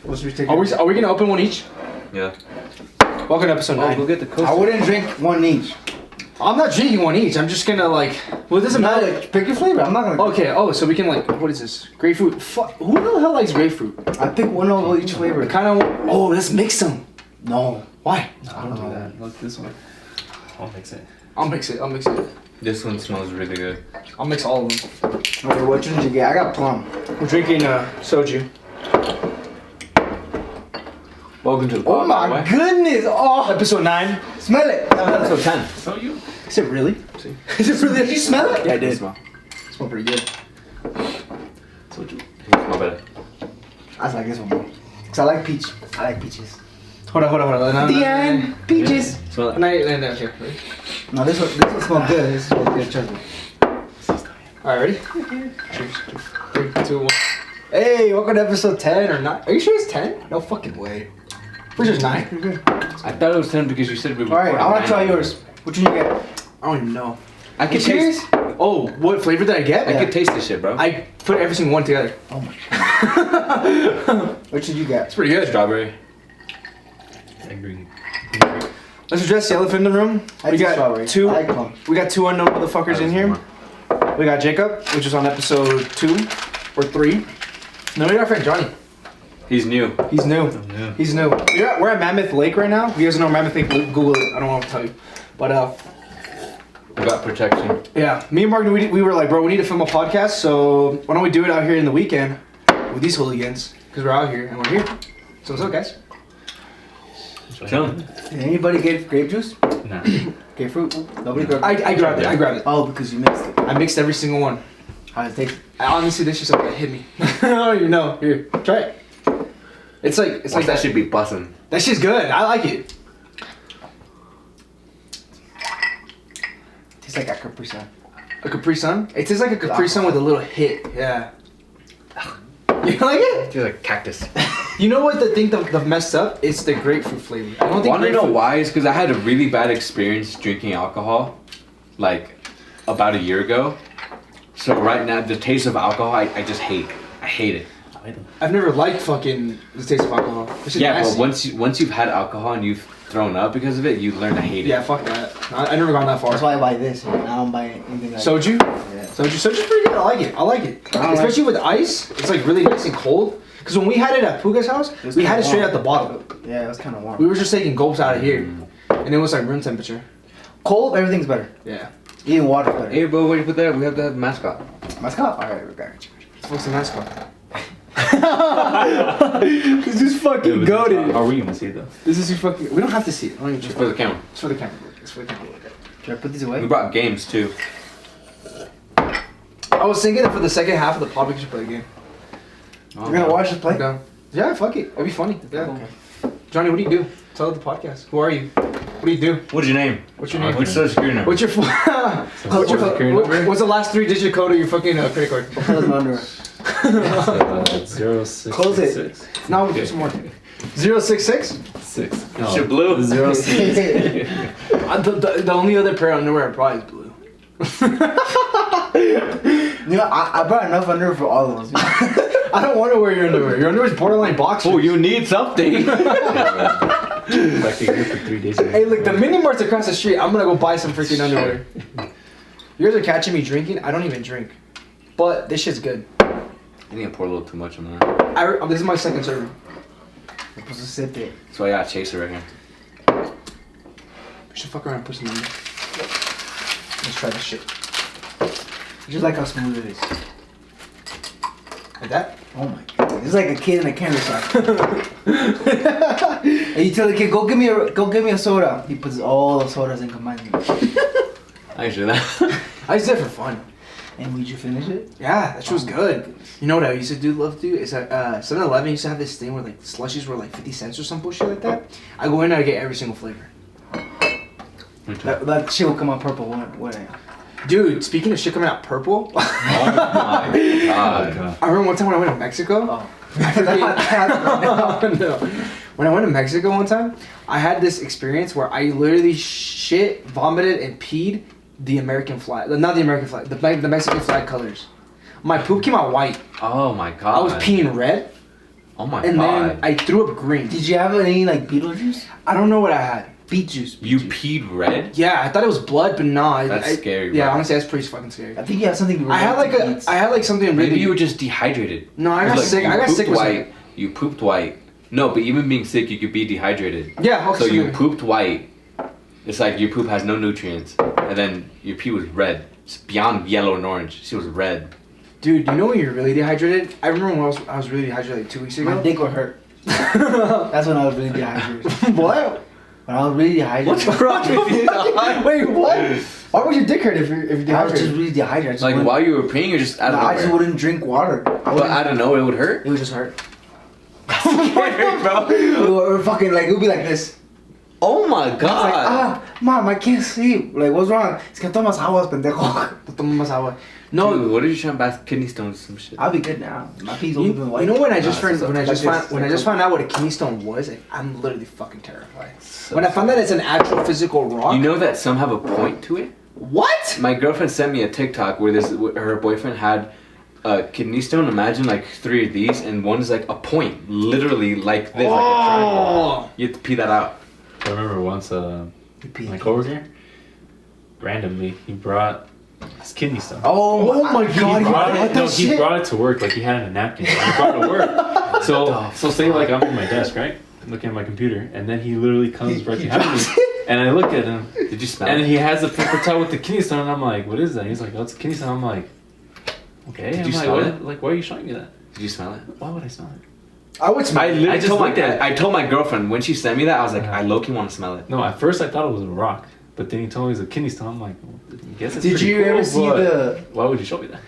Are we gonna open one each? Yeah. Welcome to episode 9. Go get the coaster. I wouldn't drink one each. I'm not drinking one each. I'm just gonna well, it doesn't matter. Like, pick your flavor. I'm not gonna. Okay. Oh, so we can what is this? Grapefruit. Fuck. Who the hell likes grapefruit? I pick one of each flavor. Kind of. Oh, let's mix them. No. Why? I don't do that. Look, this one. I'll mix it. I'll mix it. This one smells really good. I'll mix all of them. Okay, what did you get? I got plum. We're drinking soju. Welcome to the Oh my goodness! Oh, Episode 9. smell it. Episode 10. So you? Is it really? Is it really? Did you smell it? Yeah, I did. Smell. Smell pretty good. Soju. Smell better. I like this one more. Cause I like peach. I like peaches. Hold on. The end. Peaches. Smell it. No, okay. Ready? No, this one smells good. This smells good. Trust me. Alright, ready? Cheers. 3, 2, 1. Hey, welcome to episode 10 or 9. Are you sure it's 10? No fucking way. Pretty sure it's 9. You're good. I thought it was 10 because you said we were. All right, I want to try yours. What did you get? I don't even know. I could Serious? taste. Oh, what flavor did I get? I could taste this shit, bro. I put every single one together. Oh my god. What did you get? It's pretty good. Strawberry. And green. Let's address the elephant in the room. I We did got strawberry. two. I like plum. We got 2 unknown motherfuckers in here. We got Jacob, which was on episode 2 or 3. And then we got our friend Johnny. He's new. He's new. Yeah. He's new. We're at Mammoth Lake right now. If you guys know Mammoth Lake, Google it. I don't want to tell you. But We got protection. yeah, me and Mark, we were like, bro, we need to film a podcast. So why don't we do it out here in the weekend with these hooligans? Because we're out here and we're here. So what's up, guys? Chilling. Did anybody get grape juice? Nah. Grapefruit? Nobody got. I grabbed it. Oh, because you mixed it. I mixed every single one. How does it taste? Honestly, this shit's gonna hit me. I don't even know. Here, try it. It's like That should be bussin'. That shit's good. I like it. Tastes like a Capri Sun. A Capri Sun? It tastes like a Capri Sun with a little hit. Yeah. You like it? Tastes like cactus. You know what the messed up? It's the grapefruit flavor. I don't think Want to know grapefruit- why? Is because I had a really bad experience drinking alcohol, about a year ago. So right now, the taste of alcohol, I just hate. I hate it. I've never liked fucking the taste of alcohol. It's just Yeah, nasty. but once you've had alcohol and you've thrown up because of it, you learn to hate it. Yeah, fuck that. I never gone that far. That's why I buy this. I don't buy anything like Soju? Yeah. Soju's pretty good. I like it. Especially with ice. It's like really nice and cold. Because when we had it at Puga's house, we had it straight out the bottle. Yeah, it was kind of warm. We were just taking gulps out of here. And it was like room temperature. Cold, everything's better. Yeah. Even water's better. Hey, bro, where you put that? We have to have mascot. Mascot? Alright, we got it. What's the mascot? This is fucking goated. Are we gonna see it though? This is fucking. We don't have to see it. I don't even Just for the camera. It's for the camera. It's for the camera. Should I put these away? We brought games too. I was thinking that for the second half of the pod we should play a game. We're gonna watch us play? I'm down. Yeah, fuck it. It'd be funny. Yeah. Okay. Johnny, what do you do? Tell the podcast. Who are you? What do you do? What's your name? What's your name? What's your social security number? What's your what's the last 3 digit code of your fucking credit card? What color's my underwear? 06. Close it. Now we'll do some more. 066? 6. Shit blue. 06. The only other pair of underwear I brought is blue. You know, I brought enough underwear for all of us. I don't want to wear your underwear. Your underwear is borderline boxers. Oh, you need something. Like you're here for 3 days. Hey, look, the mini mart's across the street. I'm gonna go buy some freaking underwear. You guys are catching me drinking. I don't even drink, but this shit's good. I think I pour a little too much in there. This is my second serving. I'm supposed to sip it. So I got a chaser right here. We should fuck around and put some in there. Let's try this shit. Just like how smooth it is. Like that? Oh my god. It's like a kid in a candy shop. And you tell the kid, go get me a soda. He puts all the sodas and combines them. I used to do that. I used to do it for fun. And would you finish it? Yeah, that shit was good. You know what I used to love to do? Is that 7-Eleven used to have this thing where like slushies were like 50 cents or some bullshit like that. I go in and I get every single flavor. That shit will come out purple. What? Dude, speaking of shit coming out purple, Oh my god. I remember one time when I went to Mexico. Oh. No. When I went to Mexico one time, I had this experience where I literally shit, vomited, and peed the American flag. Not the American flag, the Mexican flag colors. My poop came out white. Oh my god. I was peeing red. Oh my and god. then I threw up green. Did you have any like beetle juice? I don't know what I had. Beet juice. You peed red? Yeah, I thought it was blood, but no. That's scary, Yeah, bro. honestly, that's pretty fucking scary. I think you have something. I had like something really. Maybe you were just dehydrated. No, I got It's like sick. you I got pooped sick with white. You pooped white. No, but even being sick, you could be dehydrated. Yeah, okay. So you pooped white. It's like your poop has no nutrients, and then your pee was red. It's beyond yellow and orange. She was red. Dude, you know when you're really dehydrated? I remember when I was really dehydrated like 2 weeks ago. My dick would hurt. That's when I was really dehydrated. What? When I was really dehydrated. What's wrong with you? Wait, what? Why would your dick hurt if you're I was just dehydrated? really dehydrated. I just Like wouldn't- while you were peeing, or just out of I just nowhere? wouldn't drink water. But out of nowhere, it would hurt. It would just hurt. Bro. Or fucking like it would be like this. Oh my I was like, god. mom, I can't sleep. Like, what's wrong? Es que tomas aguas, pendejo. Toma más agua. No, No, dude, what if you trying to bath kidney stones or some shit? I'll be good now. My pee's you, only been white. you know when I just Nah, found it's when I just like found this, when I like just this. found out what a kidney stone was, like, I'm literally fucking terrified. So When I found that it's an actual physical rock. You know that some have a point to it? What? My girlfriend sent me a TikTok where her boyfriend had a kidney stone. Imagine like 3 of these, and one's like a point, literally like this, like a triangle. You have to pee that out. I remember once You pee. my coworker, randomly, he brought his kidney stone. Oh my He god! brought What it, the no, he shit? brought it to work like he had it in a napkin. He brought it to work. So say like I'm at my desk, right? Looking at my computer, and then he literally comes right behind me, and I look at him, Did you smell and it? he has a paper towel with the kidney stone, and I'm like, "What is that?" He's like, "Oh, it's a kidney stone." I'm like, "Okay." Did I'm you like, smell what? it? Like, why are you showing me that? Did you smell it? Why would I smell it? I would smell. I literally I just told looked at it. I told my girlfriend when she sent me that, I was like, I low-key want to smell it. No, at first I thought it was a rock, but then he told me it was a kidney stone. I'm like, well, I guess it's Did pretty you cool, ever see but the Why would you show me that?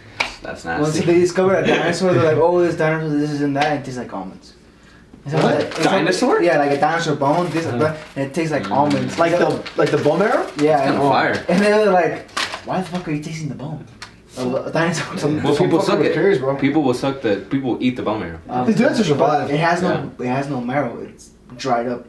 That's once nasty. they discovered a dinosaur? They're like, oh, this dinosaur, this and that, and it tastes like almonds. It's What? like- it's like- Dinosaur? Yeah, like a dinosaur bone, this and that, and it tastes like almonds. like the bone marrow. Yeah, Kinda and, fire. and then they're like, why the fuck are you tasting the bone? A dinosaur. Well, people suck it. Curious, bro. People will eat the bone marrow. These dudes are survive. It has no marrow. It's dried up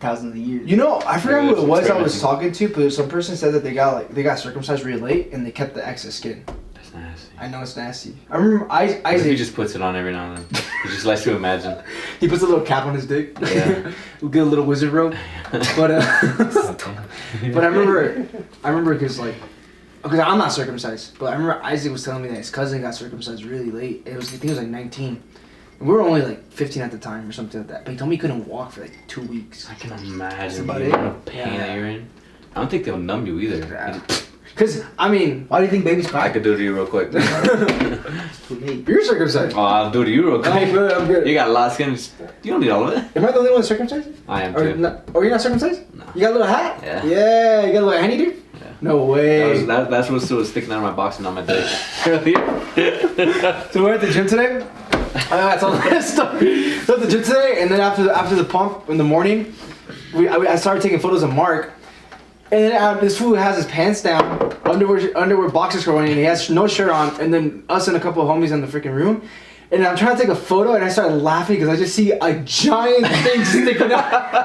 thousands of years. You know, I forgot Yeah, who it was I experimenting. was talking to, but some person said that they got circumcised really late and they kept the excess skin. That's nasty. I know it's nasty. I remember What if he Isaac. just puts it on every now and then? He just lets you imagine. He puts a little cap on his dick. Yeah. We'll get a little wizard rope. But but I remember because I'm not circumcised, but I remember Isaac was telling me that his cousin got circumcised really late. I think he was like 19. And we were only like 15 at the time or something like that. But he told me he couldn't walk for like 2 weeks. I can imagine about the it. amount of pain Yeah. that you're in. I don't think they'll numb you either. Yeah. Cause I mean, Why do you think babies I cry? could do it to you real quick. It's too late. you're circumcised. Oh, I'll do it to you real I'm quick. good. I'm good. You got a lot of skin. You don't need all of it. Am I the only one circumcised? I am Or too. not, you're not circumcised? No. You got a little hat? Yeah. Yeah, you got a little handy dude? Yeah. No way. That's what was sticking out of my box and not my dick earlier. So we're at the gym today. I told that story. So at the gym today, and then after the pump in the morning, I started taking photos of Mark, and then this fool has his pants down, underwear boxers going, and he has no shirt on, and then us and a couple of homies in the freaking room. And I'm trying to take a photo, and I started laughing because I just see a giant thing sticking out.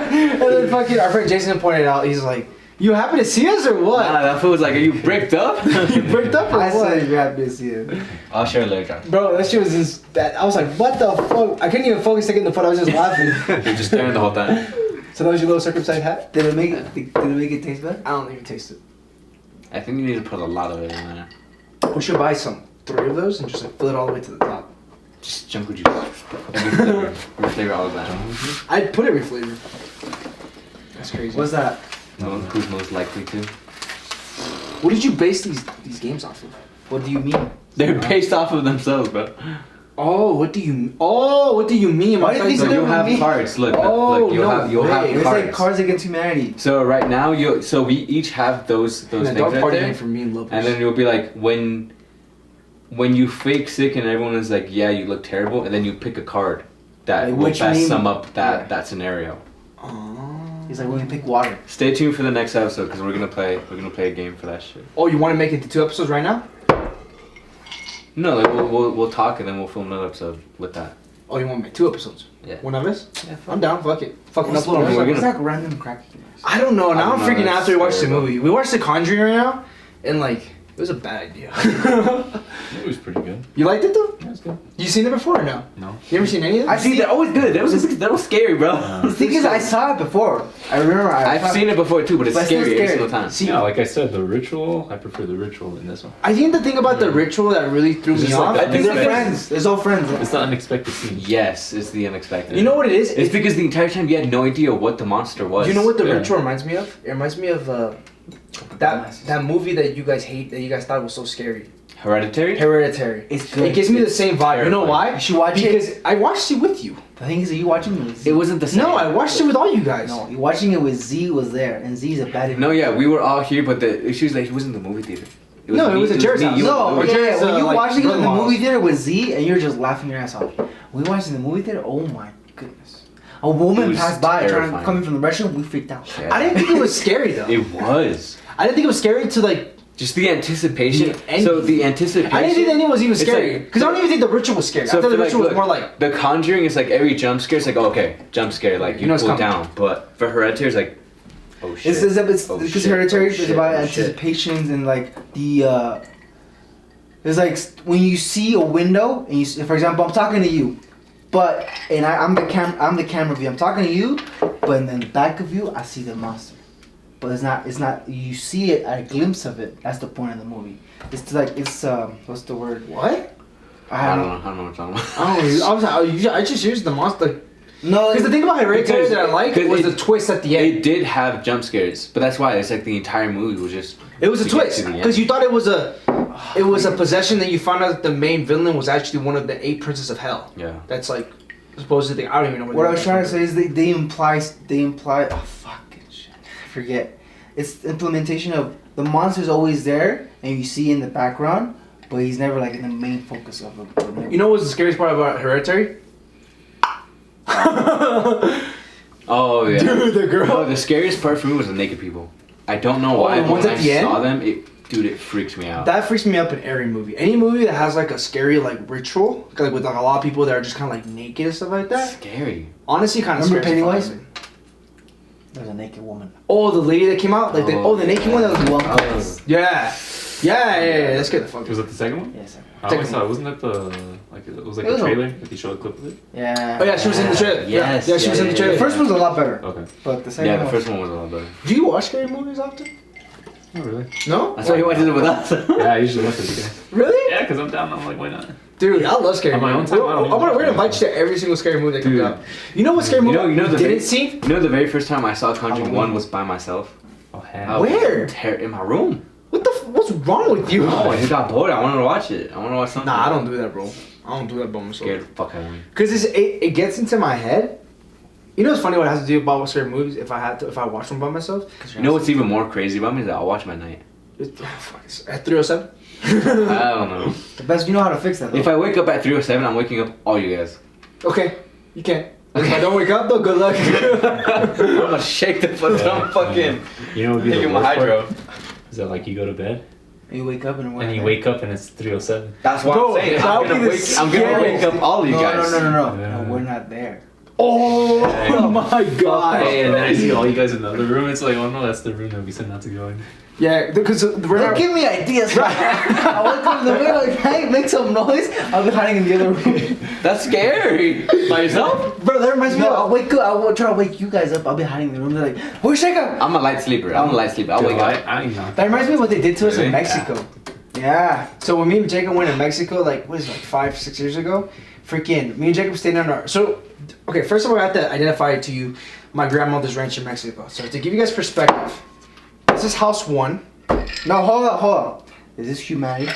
And then fucking our friend Jason pointed out, he's like, "You happen to see us or what? Nah, that fool was like, are you bricked up? You bricked up or I what?" said you have to see it. I'll share it later. Bro, that shit was just that. I was like, what the fuck? I couldn't even focus taking the photo. I was just laughing. You're just staring the whole time. So that was your little circumcised hat? Did it make it taste bad? I don't even taste it. I think you need to put a lot of it in there. We should buy 3 of those and just like fill it all the way to the top. Just jungle juice. Every flavor. Every flavor, all of that. I'd put every flavor. That's crazy. What's that? No, who's most likely to? What did you base these games off of? What do you mean? They're based off of themselves, bro. Oh, what do you mean? Why do you think So so you'll with have me? cards. Look, Oh, look. You'll no have way. It's cards. like Cards Against Humanity. So right now, we each have those And things the dog right party there, game for me and Lopez. and then you'll be like when you fake sick and everyone is like, yeah, you look terrible, and then you pick a card that Like will which best meme? sum up Yeah. that scenario. He's like, we're gonna pick water. Stay tuned for the next episode because we're gonna play a game for that shit. Oh, you want to make it to 2 episodes right now? No, like we'll talk and then we'll film another episode with that. Oh, you want to make 2 episodes? Yeah. One of us? Yeah, I'm down. Fuck it. Fucking What's, upload on we're what's gonna- that random cracky? I don't know. Now I I'm don't know, freaking out that's after we watched the scary, bro. movie. We watched The Conjuring right now, and like It was a bad idea. It was pretty good. You liked it though? Yeah, it was good. You seen it before or no? No. You ever seen any of it? I see They're always good. That was scary, bro. The thing is, I saw it before. I remember. I've seen it before too, but it's But it's still scary every scary. single time. See, Yeah, like I said, the ritual. I prefer the ritual in this one. I think the thing about the ritual that really threw It's me just like off. that. I think They're because- friends. There's all friends. It's the unexpected scene. Yes, it's the unexpected. You know what it is? It's because the entire time you had no idea what the monster was. You know what the Yeah. ritual reminds me of? It reminds me of that movie that you guys hate, that you guys thought was so scary. Hereditary? Hereditary. It's good. It gives me the same vibe. You know why? You should watch it. Because I watched it with you. The thing is, are you watching it with Z? It wasn't the same. No, I watched it with all you guys. No, you're watching it with Z was there, and Z's a bad. No, yeah, we were all here, but the issue is like he was in the movie theater. It No, it was at Jared's me, house. you, No, Or yeah, Jared's, when you like, watching it in the brother-in-law's. movie theater with Z, and you're just laughing your ass off. We watched it in the movie theater. Oh my goodness! A woman It was passed by terrifying. coming from the restroom. We freaked out. Yeah. I didn't think it was scary though. It was. I didn't think it was scary to like. Just the anticipation. The ending. So the anticipation. I didn't think the ending was even It's scary. like- Because I don't even think the ritual was scary. So I thought the for, ritual was look, more like. The Conjuring is like every jump scare. It's like, oh, okay, jump scare. Like you know it's cool coming. down. But for Hereditary, it's like, oh shit. It's Oh, because shit. Hereditary Oh, is shit. about Oh, shit. anticipations and like the. There's like when you see a window and for example, I'm talking to you, but I'm the camera view. I'm talking to you, but in the back of you, I see the monster. But it's not. You see it, a glimpse of it. That's the point of the movie. It's like what's the word? What? I don't know what you're talking about. I just used the monster. No, Because the thing about Hereditary Because- that I liked because was it- the twist at the end. It did have jump scares, but that's why it's like the entire movie was just. It was a to get twist to the end. because you thought it was a possession. Then you found out that the main villain was actually one of the 8 princes of hell. Yeah. That's like supposedly. I don't even know what I was trying to say is they imply. Oh fucking shit! Forget. It's the implementation of the monster's always there, and you see in the background, but he's never like in the main focus of it. You know what's the scariest part about Hereditary? Oh yeah. Dude, the girl. Oh, the scariest part for me was the naked people. I don't know why, the but ones when at I the end? saw them, it freaks me out. That freaks me up in every movie. Any movie that has like a scary like ritual, like with like a lot of people that are just kind of like naked and stuff like that. Scary. Honestly, kind of Remember scary. Pennywise? There's a naked woman. Oh, the lady that came out, like the naked one that was One yeah, that's good. The fuck. Was that the second one? Yes. Sir. I always thought, wasn't that the like it was like It was a a- trailer? Like they showed a clip of it. Yeah. Oh yeah, she was in the trailer. Yes, yeah, she was in the yeah, trailer. The first one's a lot better, Okay. but the second Yeah, the one. first one was a lot better. Do you watch scary movies often? Not really. No. That's why you watched it with us. Yeah, I usually watch it again. Really? Yeah, because I'm down. I'm like, why not? Dude, I love scary On my own movies. time, I don't even We're watch gonna invite them. you to every single scary movie that comes Dude. out. You know what scary movie You know the didn't very- see? You know the very first time I saw Conjuring Halloween. 1 was by myself. Oh, I hell. was Where? in my room. What's wrong with you? Oh, I just got bored. I wanted to watch it. I want to watch something. Nah, I don't do that, bro. I don't do that by myself. Scared the fuck out of me. Cause it gets into my head. You know what's funny? What it has to do about scary movies? If I watch them by myself, You know what's even more crazy about me is that I'll watch them at night. it's at 3:07. I don't know. The best, you know how to fix that. Though. If I wake up at 3:07, I'm waking up all you guys. Okay, you can. If I don't wake up though, good luck. I'm gonna shake the foot till I'm fucking You know what would be the taking my worst hydro. part? Is that like you go to bed you wake up and and you wake up and it's 3:07. That's what Bro, I'm saying. that I'm would gonna, be the I'm gonna wake scariest. up all you No, guys. no, Yeah. we're not there. Oh my god. Hey, and then I see all you guys in the other room. It's like, oh no, that's the room that we said not to go in. Yeah, because we're Don't not. give me ideas, man. I wake up in the middle of the night, make some noise. I'll be hiding in the other room. That's scary. By yourself? Bro, that reminds me. I'll wake up. I'll try to wake you guys up. I'll be hiding in the room. They're like, "Where's Jacob?" I'm a light sleeper. I'll Dude, wake up. I ain't not. That reminds me of what they did to us in Really? Mexico. Yeah. So when me and Jacob went to Mexico, like what is it, like 5-6 years ago, freaking me and Jacob stayed on our. So, okay, first of all, I have to identify to you my grandmother's ranch in Mexico. So to give you guys perspective, this is house 1. No, hold on. Is this humanity?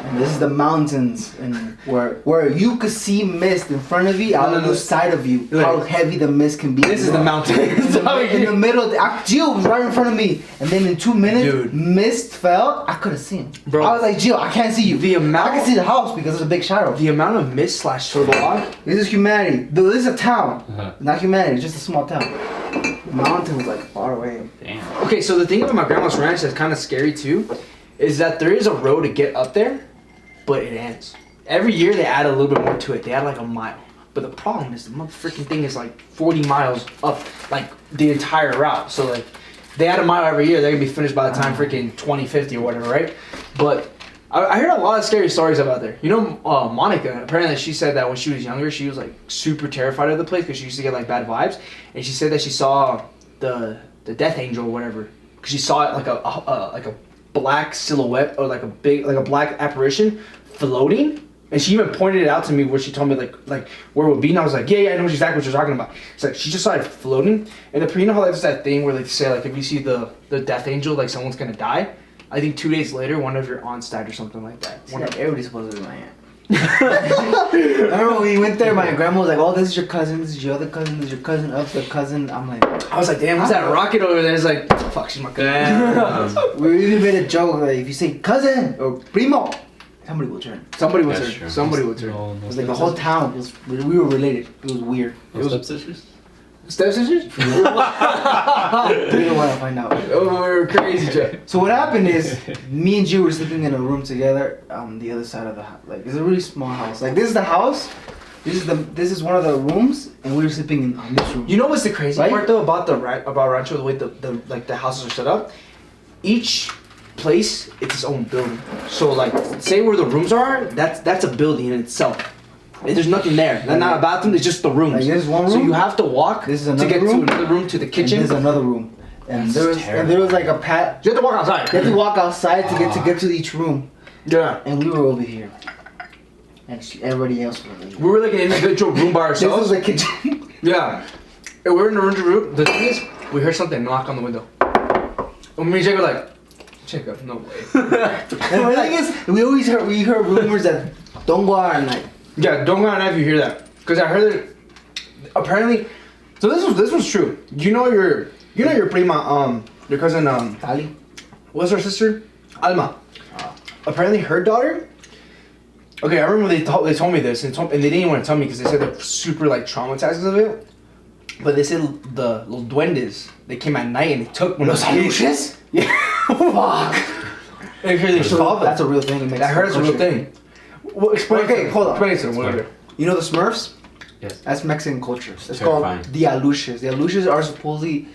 And this is the mountains, and where you could see mist in front of you, out No, on no. the side of you. Look. How heavy the mist can be. This is the mountain. In the middle, Gio was right in front of me, and then in 2 minutes, Dude. mist fell. I couldn't see him. Bro. I was like, Gio, I can't see you. The amount- I can see the house because there's a big shadow. The amount of mist / fog. This is humanity. This is a town, Uh-huh. not humanity. It's just a small town. The mountain was like far away. Damn. Okay, so the thing about my grandma's ranch that's kind of scary too, is that there is a road to get up there, but it ends. Every year they add a little bit more to it. They add like a mile. But the problem is the motherfucking thing is like 40 miles up, like the entire route. So like, they add a mile every year. They're gonna be finished by the time freaking 2050 or whatever, right? But I heard a lot of scary stories about there. You know, Monica, apparently she said that when she was younger, she was like super terrified of the place because she used to get like bad vibes. And she said that she saw the death angel or whatever. Because she saw it like a black silhouette or like a black apparition floating. And she even pointed it out to me where she told me like where it would be. And I was like, yeah, I know exactly what you're talking about. It's like she just saw it floating. And you know how there's that thing where they say like if you see the death angel, like someone's gonna die. I think 2 days later, one of your aunts died or something like that. Everybody's supposed to be my aunt. I remember when we went there, my grandma was like, "Oh, this is your cousin. This is your other cousin. This is your cousin of the cousin." I'm like, I was like, damn, what's that rocket over there? It's like, fuck, she's my cousin. we even made a joke like if you say cousin or primo, somebody will turn. Somebody would That's turn. true. Somebody would turn. It was like the whole town we were related. It was weird. No stepsisters? Stepsisters? We didn't want to find out. Oh, we were crazy, Joe. So what happened is, me and G were sleeping in a room together on the other side of the house. Like it's a really small house. Like this is the house. This is one of the rooms, and we were sleeping in this room. You know what's the crazy Right? part though about Rancho, the way the houses are set up? Each place it's its own building. So like, say where the rooms are, that's a building in itself. And there's nothing there. There's not a bathroom. It's just the rooms. Like, there's one So room. you have to walk This is to another get room. to another room to the kitchen. And there's another room. And there was like a pat. You have to walk outside. You have to walk outside to get to each room. Yeah. And we were over here. And everybody else was over here. We were like an individual room by This ourselves. was the kitchen. Yeah. And we're in the room. The thing is, we heard something knock on the window. And me and Jake were like, Jacob, no way. And the thing is, we heard rumors that don't go out at night. Yeah, don't go out at night if you hear that. Because I heard that apparently, so this was true. You know your prima, your cousin, Ali? what's her sister? Alma. Apparently her daughter. Okay, I remember they told me this and they didn't even want to tell me because they said they're super like traumatized of it. But they said the little duendes, they came at night and they took one of Los the kids. Aluches? Yeah. Fuck. And here they solved it. That's a real thing. I heard it's a real thing. Well, explain. Okay, hold on. Explain it to them. Whatever. You know the Smurfs? Yes. That's Mexican culture. It's Terrifying. called the Aluches. The Aluches are supposedly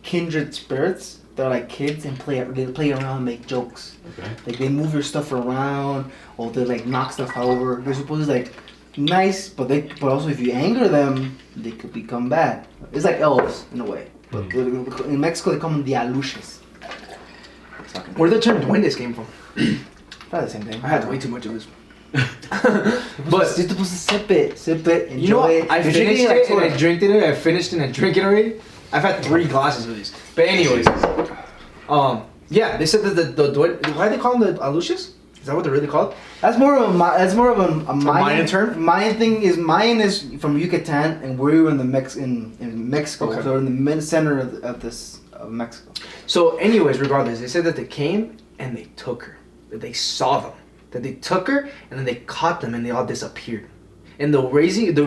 kindred spirits. They're like kids and they play around and make jokes. Okay. Like they move your stuff around or they like knock stuff over. They're supposedly like nice, but also if you anger them, they could become bad. It's like elves in a way. But in Mexico they call them the Aluches. Where the term duendes came from? Probably the same thing. I had way too much of this. But you're supposed to sip it, enjoy You know what? it. I You're finished drinking it and soda. I drank it. I finished it and I drank it already. I've had 3 glasses of this. But anyways, yeah, they said that the why do they call them the Aluches? Is that what they're really called? That's more of a Mayan, Mayan term? Mayan is from Yucatan, and we're in in Mexico, Okay. so we're in the center of Mexico. So, anyways, regardless, they said that they came and they took her. That they saw them. That they took her and then they caught them and they all disappeared. And the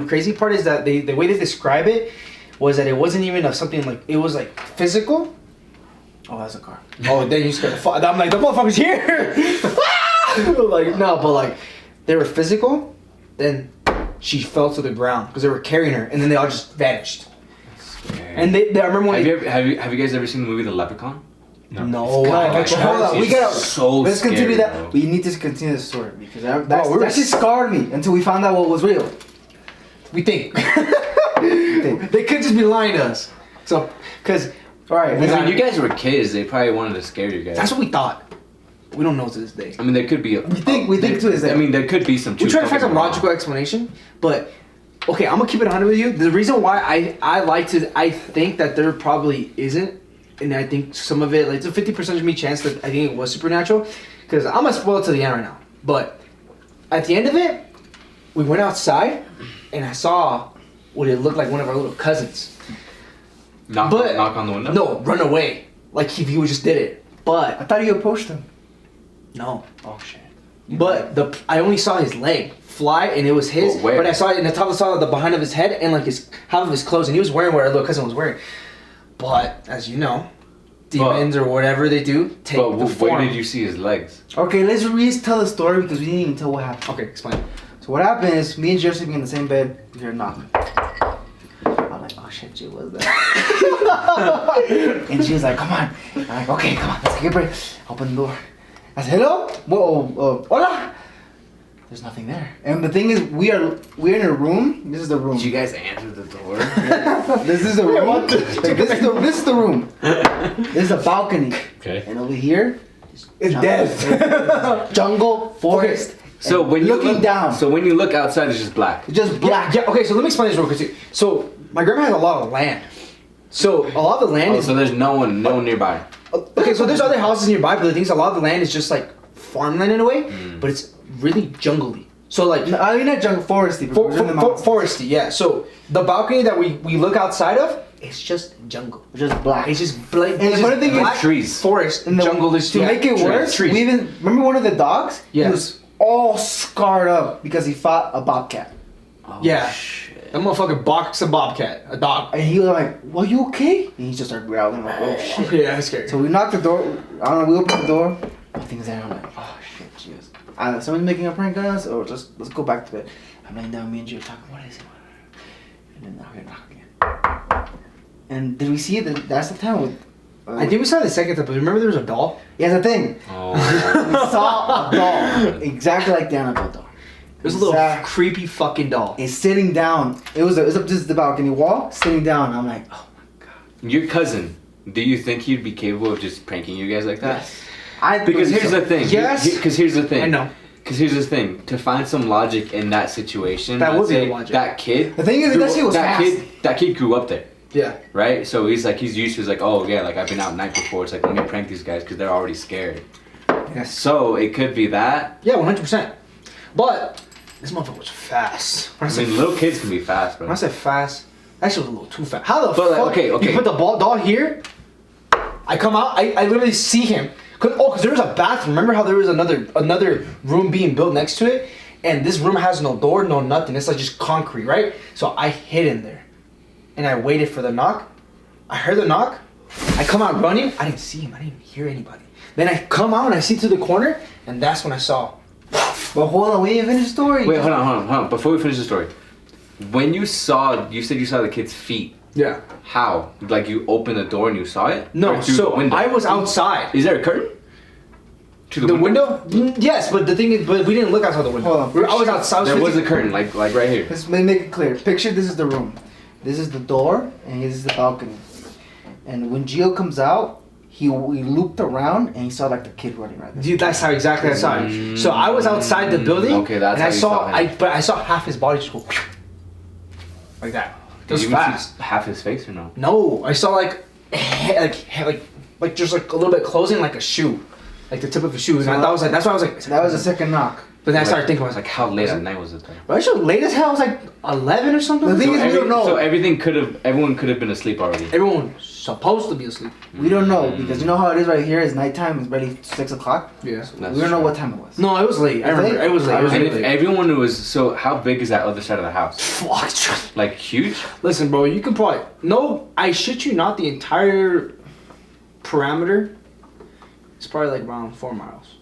crazy part is that the way they describe it was that it wasn't even of something like it was like physical. Oh, that's a car. Oh, then you scared the fuck. I'm like, the motherfucker's here. Like no, but like they were physical. Then she fell to the ground because they were carrying her, and then they all just vanished. And I remember when Have you guys ever seen the movie The Leprechaun? No, Hold on, we gotta. So Let's continue scary, that. bro. We need to continue the story because that Bro, just scarred me until we found out what was real. we think they could just be lying to us. So, because All right, When you guys were kids, they probably wanted to scare you guys. that's what we thought. We don't know to this day. I mean, there could be. We think to this day. I mean, there could be some. We try to find some logical explanation, but okay, I'm gonna keep it 100 with you. The reason why I think that there probably isn't, and I think some of it, like it's a 50% of me chance that I think it was supernatural, because I'm gonna spoil it to the end right now. But at the end of it, we went outside, and I saw what it looked like one of our little cousins. Knock on the window. No, run away, like he just did it. But I thought you approached him. no. Oh shit. But I only saw his leg fly, and it was his. But where? But I saw it in the top. I saw the behind of his head and like his half of his clothes, and he was wearing what our little cousin was wearing. But as you know, demons or whatever they do take But the form. where did you see his legs? Okay, let's tell the story because we didn't even tell what happened. Okay, explain. So what happened is me and Jeff sleeping in the same bed. We hear a knock. I'm like, oh shit, Jill, what's that? And she was like, come on. I'm like, okay, come on, let's take a break. Open the door. I said, hello? Whoa, hola? There's nothing there. And the thing is, we're in a room. This is the room. Did you guys answer the door? This is the room. Like, this is the room. This is a balcony. Okay. And over here, It's death. jungle, forest. So when you looking look down, So when you look outside, it's just black. it's just black. Yeah, okay, so let me explain this real quick. So my grandma has a lot of land. So a lot of the land Oh, is so there's no one nearby. okay. So there's other houses nearby, but the thing is, a lot of the land is just like farmland in a way, but it's really jungly. So like I mean, not jungle, foresty. but we're in the mountains. foresty, yeah. So the balcony that we look outside of, it's just jungle. It's just black. It's just black. And the funny thing is, trees. forest, And the- jungle is to make it worse, trees. we even remember one of the dogs. Yeah. He was all scarred up because he fought a bobcat, Oh, Yeah. Shit. That motherfucker boxed a bobcat, a dog. and he was like, "Well, you okay?" And he just started growling like, "Oh shit!" Yeah, that's scary. So we knocked the door. I don't know. We opened the door. Nothing's there. I'm like, "Oh shit, Jesus! Someone's making a prank on us, or let's go back to bed." I'm laying down. Me and Gio talking. What is it? And then now we're knocking again. And did we see it? That's the time with. I think we saw it the second time, but remember there was a doll? Yeah, that's the thing. Oh. We saw a doll exactly like the Annabelle doll. It was a little Exact- creepy fucking doll. Is sitting down. It was up just the balcony wall, sitting down. I'm like, oh my god. Your cousin, do you think he'd be capable of just pranking you guys like that? Yes. I Because believe here's so. the thing. Yes. Because here's the thing. I know. Because here's the thing. To find some logic in that situation, That I'd would be say the logic. that kid. The thing is, that shit was that fast. That kid grew up there, Yeah. right? So he's used to. He's like, oh yeah, like I've been out at night before. It's like let me prank these guys because they're already scared. Yes. So it could be that. Yeah, 100%. But this motherfucker was fast. When I I say, mean, little kids can be fast, bro. when I say fast, that shit was a little too fast. How the But, like, fuck? okay. You put the doll here. I come out. I literally see him. Cause there was a bathroom. Remember how there was another room being built next to it, and this room has no door, no nothing. It's like just concrete, right? So I hid in there, and I waited for the knock. I heard the knock. I come out running. I didn't see him. I didn't even hear anybody. Then I come out and I see to the corner, and that's when I saw. But hold on, we didn't finish the story. Wait, hold on. Before we finish the story, when you said you saw the kid's feet. Yeah. How? Like you opened the door and you saw it? No. Or through So the window? I was outside. Is there a curtain? To The window? Yes, but the thing is, but we didn't look outside the window. Hold on. I was outside. There was a curtain, like right here. Let's make it clear. Picture this is the room. This is the door, and this is the balcony. And when Gio comes out, he looped around and he saw like the kid running right there. Dude, that's how exactly I saw it. So I was outside the building. Okay, that's and how I you saw. saw him. But I saw half his body just go like that. It Did was you even fast. see half his face or no? No, I saw like just like a little bit closing like a shoe, like the tip of a shoe. And I thought that's why I was like. That was the second knock. But then I started thinking, I was like, How late at night was it though? But actually, late as hell. It was like 11 or something. The thing is, we don't know. So everyone could have been asleep already. Everyone was supposed to be asleep. We don't know because you know how it is right here. It's nighttime. It's barely 6 o'clock. Yeah. That's We don't know true. what time it was. No, it was late. I Was remember. it? It was late. It was And really if late. everyone was so, how big is that other side of the house? Fuck. Like huge? Listen, bro, you can probably no. I shit you not. The entire parameter is probably like around 4 miles.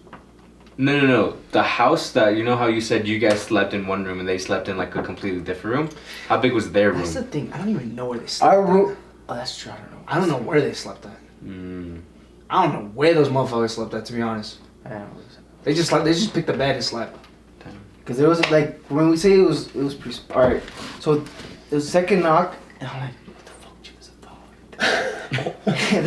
No. The house that you know how you said you guys slept in one room and they slept in like a completely different room. How big was their room? That's the thing. I don't even know where they slept. Our at. room. Oh, that's true. I don't know. I don't know where they slept at. Mm. I don't know where those motherfuckers slept at. To be honest, I don't know. they just picked the bed and slept. Because there was like when we say it was pretty. All right. So the second knock, and I'm like, what the fuck, Jim, is a dog?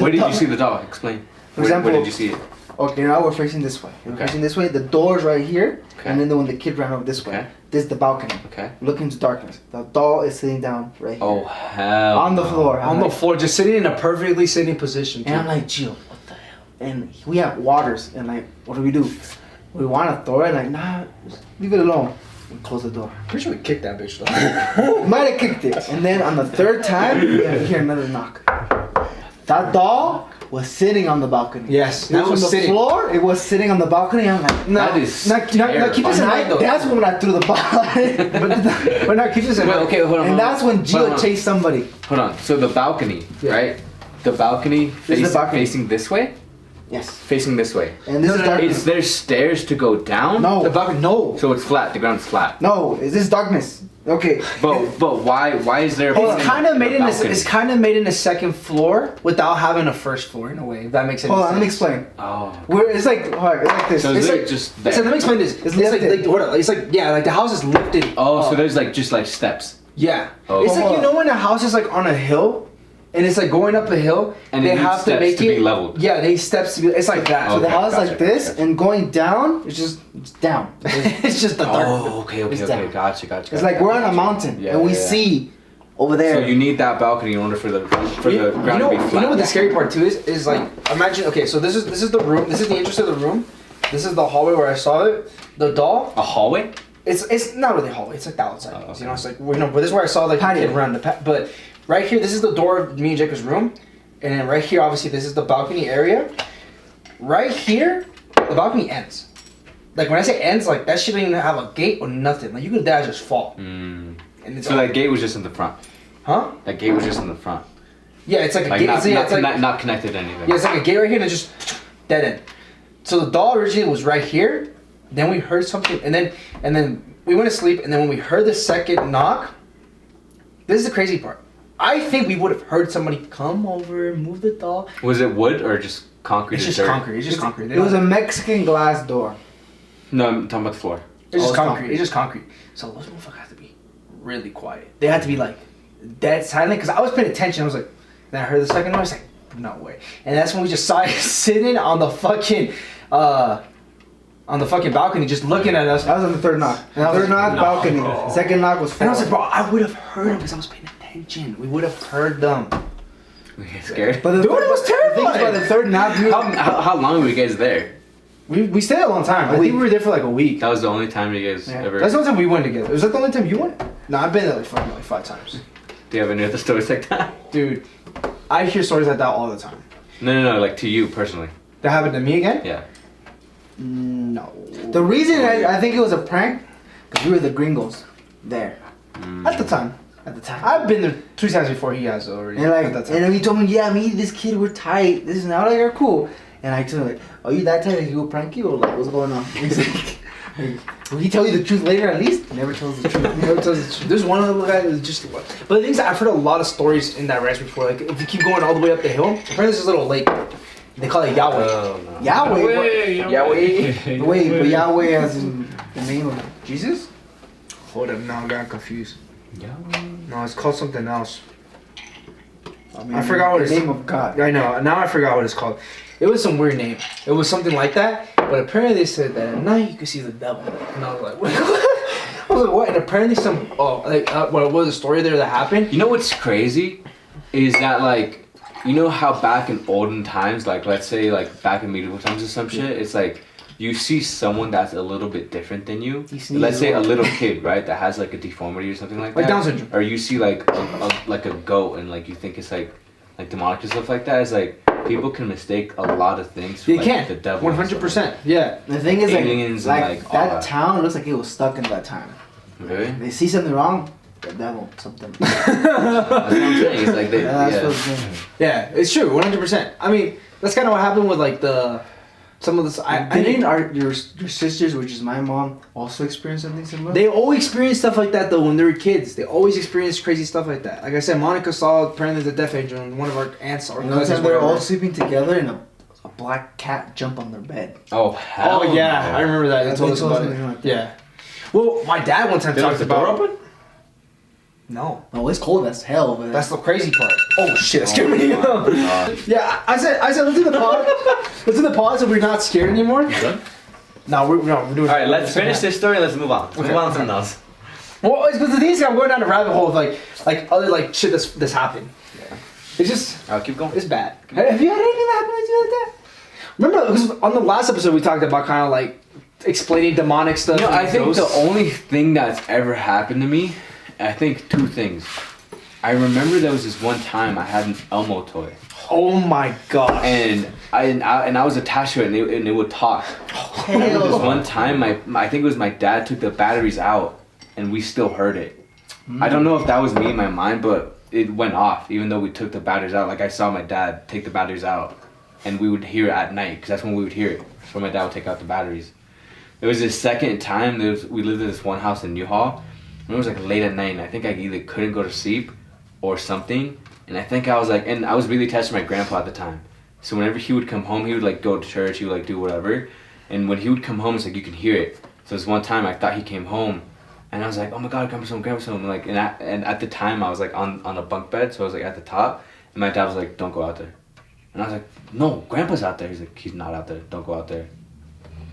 Where did you see the dog? Explain. For example- where did you see it? Okay, now we're facing this way. We're Okay. facing this way. The door's right here, Okay. and then when the kid ran over this way, Okay. this is the balcony. Okay. Look into darkness. The doll is sitting down right here. Oh hell. On the floor. I'm On the like- floor, just sitting in a perfectly sitting position. And I'm like, Jill, what the hell? And we have waters, and like, what do? We want to throw it, like, nah, just leave it alone. And close the door. pretty sure we kicked that bitch though. Might have kicked it. And then on the third time, we hear another knock. That doll was sitting on the balcony. Yes, It was that was on the sitting. floor. It was sitting on the balcony. I'm like, That is Now keep this in and mind though. that's when I threw the ball. But now keep this in Wait, mind. okay, hold on. And that's when Hold on. Gio chased somebody. Hold on. So the balcony, Yeah. right? The balcony, This is the balcony. facing this way? Yes. Facing this way. And this is darkness. Is there stairs to go down? No. The balcony, no. So it's flat. The ground's flat. No, this is darkness. Okay. But why is there? It's kind of made in a, balcony? it's kind of made in a second floor without having a first floor in a way. If that makes any Hold on, sense. let me explain. Oh. Where it's like, alright, it's like this. So It's it's like, like just Listen, let me explain this. It's like, lifted. hold on, it's like like the house is lifted. Oh, so up. there's like just like steps. Yeah. Oh. It's like, Hold you on. know when a house is like on a hill and it's like going up a hill And they it needs have to steps make to it be leveled. Yeah, they steps to be. It's like that. so the Okay, house is gotcha, like this, gotcha. and going down, it's down. It's just the dark. Oh, okay, It's okay. down. Gotcha. It's like we're on a mountain, Yeah, and we yeah, yeah. see over there. So you need that balcony in order for the ground to be flat. You know what the scary part too is like imagine okay, so this is the room, this is the entrance of the room, this is the hallway where I saw it. The doll, A hallway? it's not really a hallway, it's like the outside. Oh, okay. You know, it's like but this is where I saw like the Patio. kid run but right here, this is the door of me and Jacob's room, and then right here obviously this is the balcony area. Right here, the balcony ends. Like when I say ends, like that shit don't even have a gate or nothing. Like you could die just fall. Mm. And it's So that gate was just in the front. huh? That gate was just in the front. Yeah, it's like a Like gate. not, It's like not connected to anything. yeah, it's like a gate right here and it just dead end. So the doll originally was right here. Then we heard something, and then we went to sleep. And then when we heard the second knock, this is the crazy part. I think we would have heard somebody come over, move the doll. Was it wood or just concrete? It's and just dirt? concrete. It's just concrete. It was a Mexican glass door. No, I'm talking about the floor. It's just Oh, it's concrete. concrete. It's just concrete. So those motherfuckers have to be really quiet. They had to be like dead silent because I was paying attention. I was like, then I heard the second noise. Like, no way. And that's when we just saw it sitting on the fucking balcony, just looking at us. That was on the third knock. Third knock, No. balcony. Second knock was And I was like, four. bro, I would have heard them because I was paying attention. We would have heard them. We get scared. But the Dude, third, it was the thing is, by terrifying. the third knock, we How long were you guys there? We stayed a long time. I A think week. we were there for like a week. That was the only time you guys Yeah. ever. That's the only time we went together. Was that the only time you went? No, I've been there like fucking like 5 times. Do you have any other stories like that? Dude, I hear stories like that all the time. No. Like to you personally. That happened to me again? Yeah. No. the reason I think it was a prank, because we were the gringos there. At the time. At the time. I've been there 2 times before he has already. And like, at that time. and then he told me, yeah, me, this kid, we're tight. This is now like you're cool. And I told him like, are you that tight? Like, he will prank you or like, what's going on? He's like, will he tell you the truth later at least? Never tells the truth. Never tells the truth. There's one other guy that's just. But the thing is, I've heard a lot of stories in that ranch before. Like, if you keep going all the way up the hill, apparently there's this little lake. They call it Yahweh. Oh no. Yahweh. Yahweh. Wait, but Yahweh has the name of Jesus? Hold up, now I got confused. Yeah. No, it's called something else. mean, I forgot what the it's- name of God. I know. Now I forgot what it's called. It was some weird name. It was something like that. But apparently they said that at night you could see the devil. And I was like, what? I was like, what? And apparently what was the story there that happened? You know what's crazy is that like, you know how back in olden times, like let's say like back in medieval times or some shit, it's like you see someone that's a little bit different than you. He sneezes Let's say a a lot. little kid, right, that has like a deformity or something like Like that. Down syndrome. Or you see like a goat and like you think it's like demonic and stuff like that. It's like people can mistake a lot of things for They like, can. the devil. and stuff 100%. Yeah. The thing is, Aliens like, and, like, that all that. town looks like it was stuck in that time. like that. Really? They see something wrong, the devil, something. That's what I'm saying. It's like they, Yeah, that's yeah. what I'm saying. Yeah, it's true. 100%. I mean, that's kind of what happened with like some of the. I Didn't mean, your sisters, which is my mom, also experience something similar? they always experience stuff like that though when they were kids. They always experience crazy stuff like that. Like I said, Monica saw apparently the death angel and one of our aunts or You know, one cousins. time they were all whatever. sleeping together and a black cat jumped on their bed. Oh hell. Oh yeah, no. I remember that. They Yeah, told they us told about us it. something like that. Yeah. Well, my dad one time Did talked the door about. open? No, Oh, it's cold as hell, but that's the crazy part. Oh shit, that scared me. my God. Yeah, I said, let's do the pause. Let's do the pause, so we're not scared anymore. Done? No, we're doing. All right, let's finish this story. Let's move on. Okay. Move on to something else. Well, it's because the thing is, I'm going down a rabbit hole of like other like shit that's happened. It's just. I'll keep going. It's bad. Have you had anything that happened to you like that? Remember, because on the last episode we talked about kind of like explaining demonic stuff. You know, and I think ghosts. the only thing that's ever happened to me, I think two things. I remember there was this one time I had an Elmo toy, Oh my god. and I was attached to it, and it would talk. I remember this one time, I think it was my dad took the batteries out, and we still heard it. I don't know if that was me in my mind, but it went off even though we took the batteries out. Like I saw my dad take the batteries out, and we would hear it at night because that's when we would hear it. So my dad would take out the batteries. There was this second time. We lived in this one house in Newhall, it was like late at night, and I think I either couldn't go to sleep or something. And I think I was like, and I was really attached to my grandpa at the time. So whenever he would come home, he would like go to church, he would like do whatever. And when he would come home, it's like you can hear it. So this one time I thought he came home, and I was like, oh my God, grandpa's home, grandpa's home. And like, and at the time I was like on a bunk bed, so I was like at the top, and my dad was like, don't go out there. And I was like, no, grandpa's out there. He's like, he's not out there, don't go out there.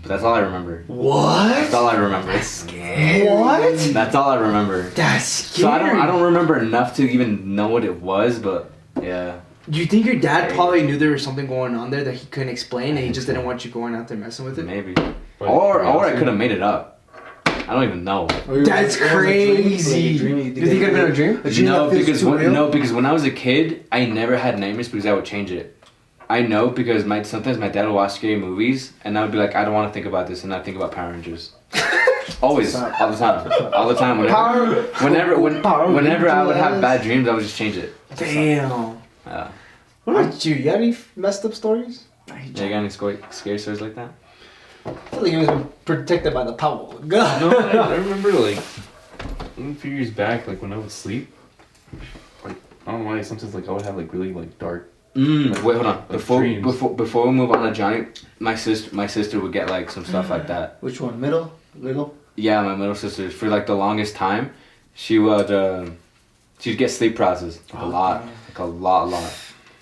But that's all I remember. What? That's all I remember. That's scary. What? That's all I remember. That's scary. So I don't remember enough to even know what it was, but yeah. Do you think your dad probably knew there was something going on there that he couldn't explain, and he just didn't want you going out there messing with it? Maybe. Or I could have made it up. I don't even know. That's crazy. Do you think it could have been a dream? No, because when I was a kid, I never had nightmares because I would change it. I know because sometimes my dad would watch scary movies, and I would be like, I don't want to think about this, and I'd think about Power Rangers. Always, all the time. Whenever I would have bad dreams, I would just change it. Damn. Yeah. What about you? You got any messed up stories? Yeah, you got any scary stories like that? I feel like he was protected by the towel. No, I remember like a few years back, like when I would sleep, like I don't know why sometimes like I would have like really like dark. Wait, hold on. Like Before we move on to Johnny, my sister would get like some stuff like that. Which one? Middle? Little? Yeah, my middle sister. For like the longest time, she'd get sleep paralysis a lot.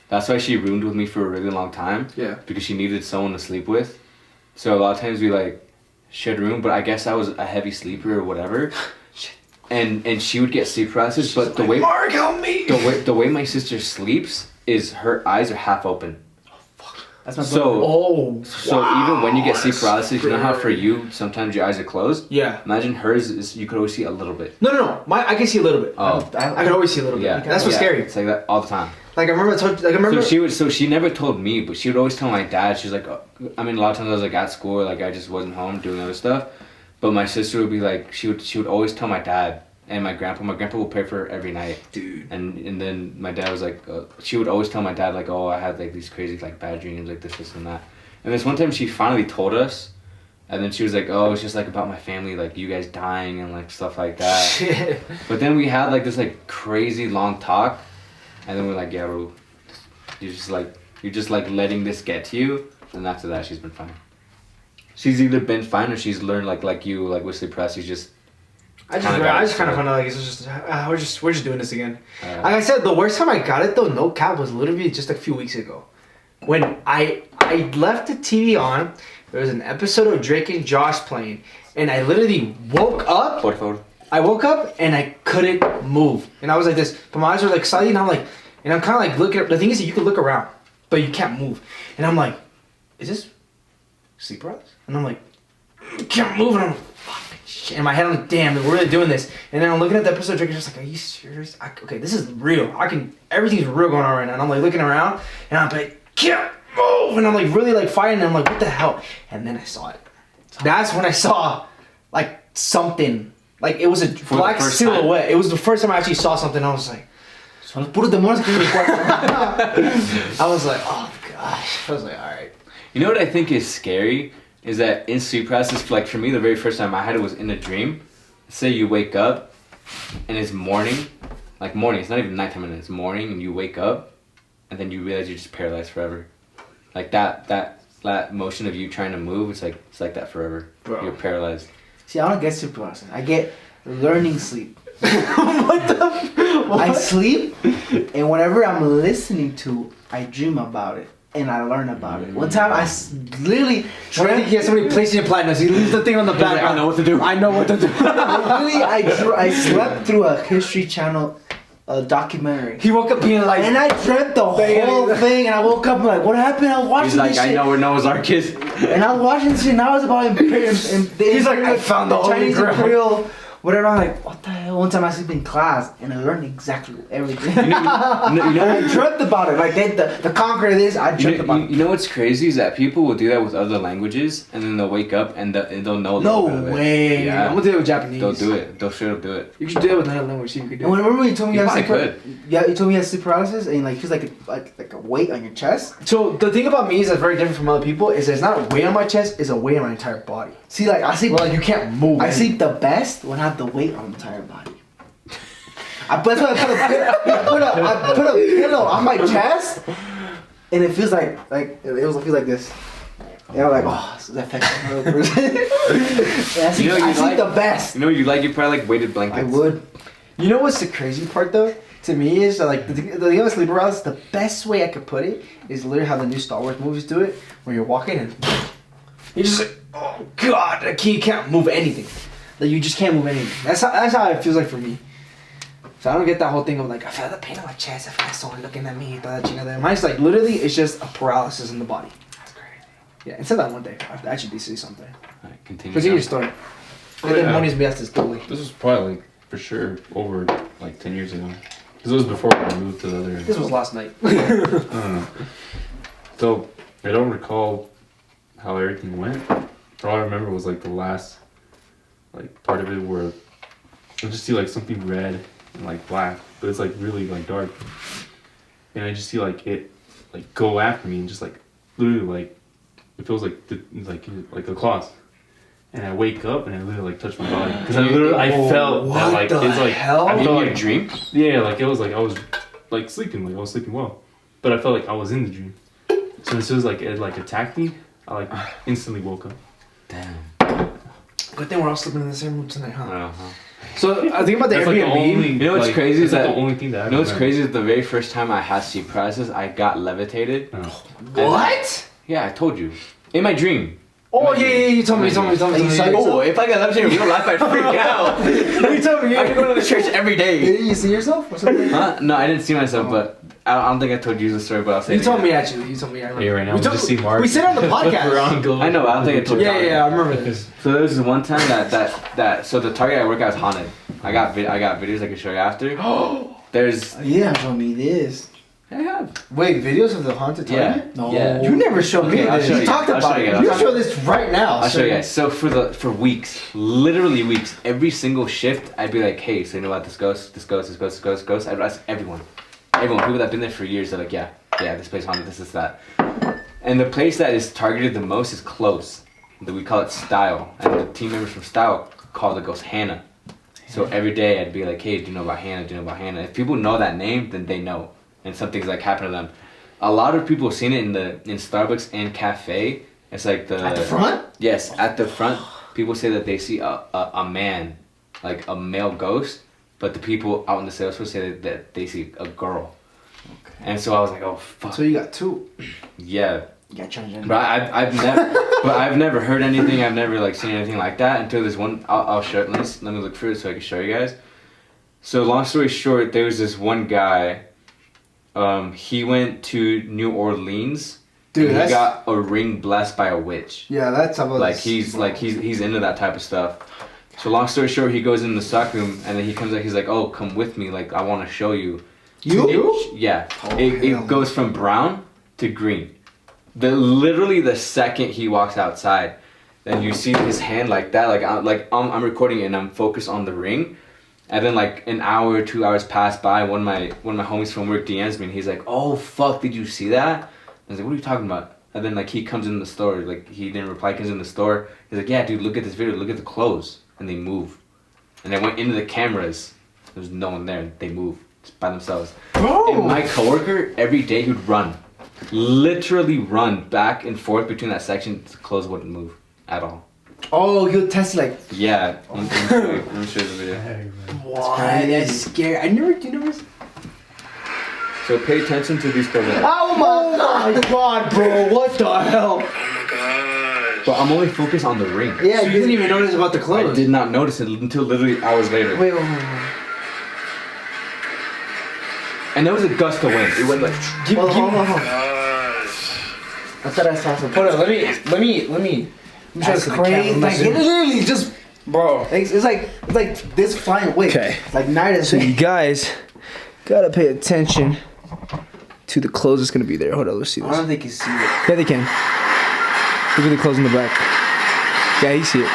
That's why she roomed with me for a really long time. Yeah. Because she needed someone to sleep with. So a lot of times we like shared room, but I guess I was a heavy sleeper or whatever. and she would get sleep paralysis, but the way Mark, help me! The way my sister sleeps is her eyes are half open. That's my So even when you get sleep paralysis, you know how for you sometimes your eyes are closed? Yeah. Imagine hers is you could always see a little bit. No. I can see a little bit. Oh. I can always see a little bit. Yeah. That's what's scary. It's like that all the time. Like I remember. So she never told me, but she would always tell my dad. She's like, I mean, a lot of times I was like at school, like I just wasn't home doing other stuff. But my sister would be like, she would always tell my dad and my grandpa. My grandpa would pray for her every night. Dude. And then my dad was like, she would always tell my dad like, oh, I had like these crazy like bad dreams, like this and that. And this one time she finally told us, and then she was like, oh, it's just like about my family, like you guys dying and like stuff like that. Shit. But then we had like this like crazy long talk, and then we're like, yeah, bro, you're just like letting this get to you. And after that, she's been fine. She's either been fine or she's learned like you, like with sleep paralysis, just. I just kind of found out like it's just we're just doing this again. Like I said, the worst time I got it though, no cap, was literally just a few weeks ago, when I left the TV on. There was an episode of Drake and Josh playing, and I literally woke up. Por favor. I woke up and I couldn't move, and I was like this. But my eyes were like slightly, and I'm like, and I'm kind of like looking. The thing is that you can look around, but you can't move, and I'm like, is this sleep paralysis? And I'm like, can't move, and I'm like, fuck, shit. In my head, I'm like, damn, we're really doing this. And then I'm looking at the episode of Drake and Josh, like, are you serious? Okay, this is real. Everything's real going on right now. And I'm like looking around, and I'm like, can't move, and I'm like really like fighting, and I'm like, what the hell? And then I saw it. That's when I saw like something, like it was a black silhouette. Time? It was the first time I actually saw something. I was like, I was like, oh gosh. I was like, all right. You know what I think is scary is that in sleep paralysis, like for me, the very first time I had it was in a dream. Say you wake up and it's morning, like morning. It's not even nighttime, and it's morning, and you wake up, and then you realize you're just paralyzed forever. Like that motion of you trying to move, it's like that forever. Bro. You're paralyzed. See, I don't get sleep paralysis. I get learning sleep. What? I sleep, and whatever I'm listening to, I dream about it, and I learn about it. One time, I literally dreamt he has somebody placing a platinum. He leaves the thing on the back. Like, I know what to do. Literally, I slept through a History Channel documentary. He woke up being like, and I dreamt the whole thing, and I woke up and like, what happened? I was watching He's like, this shit. I know where Noah's Ark is. And I was watching this shit, and I was about he's like, I found the Chinese Holy Grail. Imperial, whatever. I'm like, what the hell? One time I sleep in class, and I learned exactly everything. You know, I dreamt about it. Like the conquer this, I dreamt about it. You know what's crazy is that people will do that with other languages, and then they'll wake up and they'll know. No way. Yeah. I'm gonna do it with Japanese. They'll do it. They'll straight up do it. You should do it with another language. See if you could do And it. remember when you told me you had sleep Yeah, you told me you had sleep paralysis, and like it feels like a weight on your chest. So the thing about me is that's very different from other people. Is it's not a weight on my chest. It's a weight on my entire body. See, like I sleep. Well, like you can't move. I sleep the best when I have the weight on my entire body. That's why I put a pillow on my chest, and it feels like it feels like this. And I'm like, oh, this is effective. I sleep the best. You know what you like? You probably like weighted blankets. I would. You know what's the crazy part though? To me is like the other sleep paralysis. The best way I could put it is literally how the new Star Wars movies do it, where you're walking and you're just like, oh god, you can't move anything. Like you just can't move anything. That's how it feels like for me. So I don't get that whole thing of like I feel the pain on my chest. I feel like someone looking at me. Mine's like literally it's just a paralysis in the body. That's crazy. Yeah, and said that one day. I have to actually see something. Alright, continue. Continue your story. And then mornings me this story. This was probably like for sure over like 10 years ago. Because it was before I moved to the other. This was last night. I don't know. So I don't recall how everything went. All I remember was like the last like part of it where I just see like something red and like black, but it's like really like dark. And I just see like it like go after me and just like literally like it feels like like a claws. And I wake up and I literally like touch my body because I felt that like it's like hell? I In felt your like dream? yeah, like it was like I was like sleeping, like I was sleeping well, but I felt like I was in the dream. So as soon as like it like attacked me, I like instantly woke up. Damn. Good thing we're all sleeping in the same room tonight, huh? Uh-huh. So I think about the That's like the Airbnb. only. You know what's like, crazy is that's, like, that the only thing that I You know what's remember. crazy is the very first time I had sleep paralysis, I got levitated. Oh. What? Yeah, I told you. In my dream. Oh yeah, you told me. You saw yourself? Oh, if I got levitated in real life, I'd freak out. You told me. I could go to the church every day. Did you see yourself or something? Huh? No, I didn't see myself, but I don't think I told you the story, but I'll say You it told me again. actually. You told me. I remember. Hey, right now we we just see Mark. We said on the podcast. I know, I don't think I told you. Yeah, I remember this. So there was this one time that so the Target I work at is haunted. I got videos I can show you after. There's Yeah, show me this. I have. Wait, videos of the haunted Target? Yeah. No. Yeah. You never showed me Okay, I'll this. show You you. talked I'll about show you. it. I'll You show show this right now. I'll show you guys. So for weeks, literally weeks, every single shift, I'd be like, hey, so you know about this ghost? This ghost, this ghost, this ghost, ghost. I'd ask everyone, people that've been there for years. They're like, yeah, this place haunted, this, that. And the place that is targeted the most is Close. We call it Style, and the team members from Style call the ghost Hannah. So every day I'd be like, hey, do you know about Hannah? Do you know about Hannah? If people know that name, then they know, and something's like happened to them. A lot of people have seen it in Starbucks and cafe. It's like At the front? Yes, at the front. People say that they see a man, like a male ghost, but the people out in the sales floor say that they see a girl. Okay. And so I was like, oh fuck. So you got two. Yeah. You got transgender. But I've never heard anything. I've never like seen anything like that until this one. I'll show it. Let me look through it so I can show you guys. So long story short, there was this one guy. He went to New Orleans. Dude, and that's he got a ring blessed by a witch. yeah. That's how Like he's into that type of stuff. So long story short, he goes in the stock room and then he comes out. He's like, "Oh, come with me. Like I want to show you." Yeah. Oh, It goes from brown to green. Literally the second he walks outside, then you see his hand like that. I'm recording it and I'm focused on the ring. And then like an hour or 2 hours pass by. One of my homies from work DMs me and he's like, "Oh fuck, did you see that?" I was like, "What are you talking about?" And then like he comes in the store, like he didn't reply. Comes in the store. He's like, "Yeah, dude, look at this video. Look at the clothes." And they move. And I went into the cameras. There's no one there. They move just by themselves. Bro. And my coworker every day he would run, literally run back and forth between that section. The clothes wouldn't move at all. Oh, he'll test like. Yeah. Let me show you the video. What? That's scary. I never. You never. So pay attention to these clothes. Oh my god, bro! What the hell? But I'm only focused on the ring. Yeah, you didn't even notice about the clothes. I did not notice it until literally hours later. Wait. And there was a gust of wind. It went like. Hold on. I thought I saw something. Hold on. Let me. That's crazy. Like, it literally just, Bro. it's like this flying away. Okay. Like night and So day. you guys gotta pay attention to the clothes that's gonna be there. Hold on, let's see I this. don't think you see it. Yeah, they can. Look at the clothes in the back. Yeah, you see it.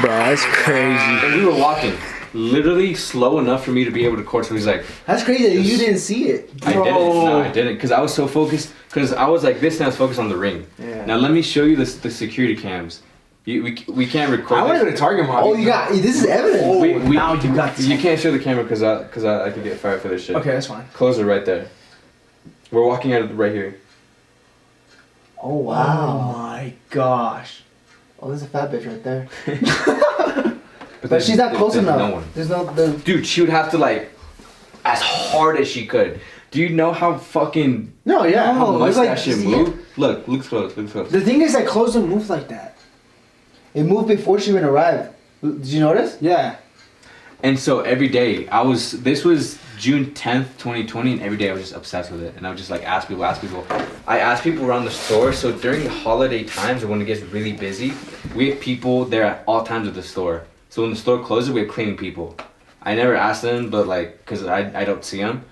Bro, that's crazy. And we were walking, literally slow enough for me to be able to court. So he's like, That's crazy that you didn't see it. I didn't. No, I didn't. Because I was so focused. Because I was like this and I was focused on the ring. Yeah. Now let me show you the security cams. We can't record. I want to go to Target Mall. Oh, you got this is evidence. Oh, we, now you got You can't show the camera because I could get fired for this shit. Okay, that's fine. Close it right there. We're walking out of right here. Oh wow. Oh my gosh. Oh, there's a fat bitch right there. But she's not close there's enough. No one. There's no. The, Dude, she would have to like, as hard as she could. Do you know how fucking No, yeah. how much it's like- that shit yeah. moved? Look close. The thing is that clothes don't move like that. it moved before she even arrived. Did you notice? Yeah. And so every day this was June 10th, 2020, and every day I was just obsessed with it. And I would just like ask people. I asked people around the store. So during the holiday times or when it gets really busy, we have people there at all times at the store. So when the store closes, we have cleaning people. I never asked them, but like, cause I don't see them.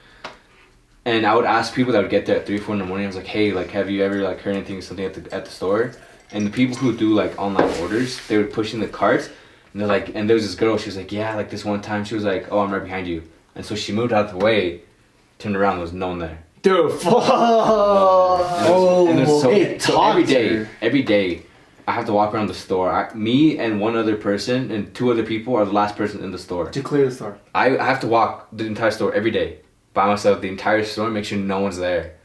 And I would ask people that would get there at 3, 4 in the morning. I was like, hey, like, have you ever like heard something at the store? And the people who do like online orders, they would push in the carts. And they're like, and there was this girl, she was like, yeah, like this one time she was like, oh, I'm right behind you. And so she moved out of the way, turned around, there was no one there. Dude, fuck. And there's so it every day, I have to walk around the store. Me and one other person and 2 other people are the last person in the store. To clear the store. I have to walk the entire store every day by myself, the entire store, make sure no one's there.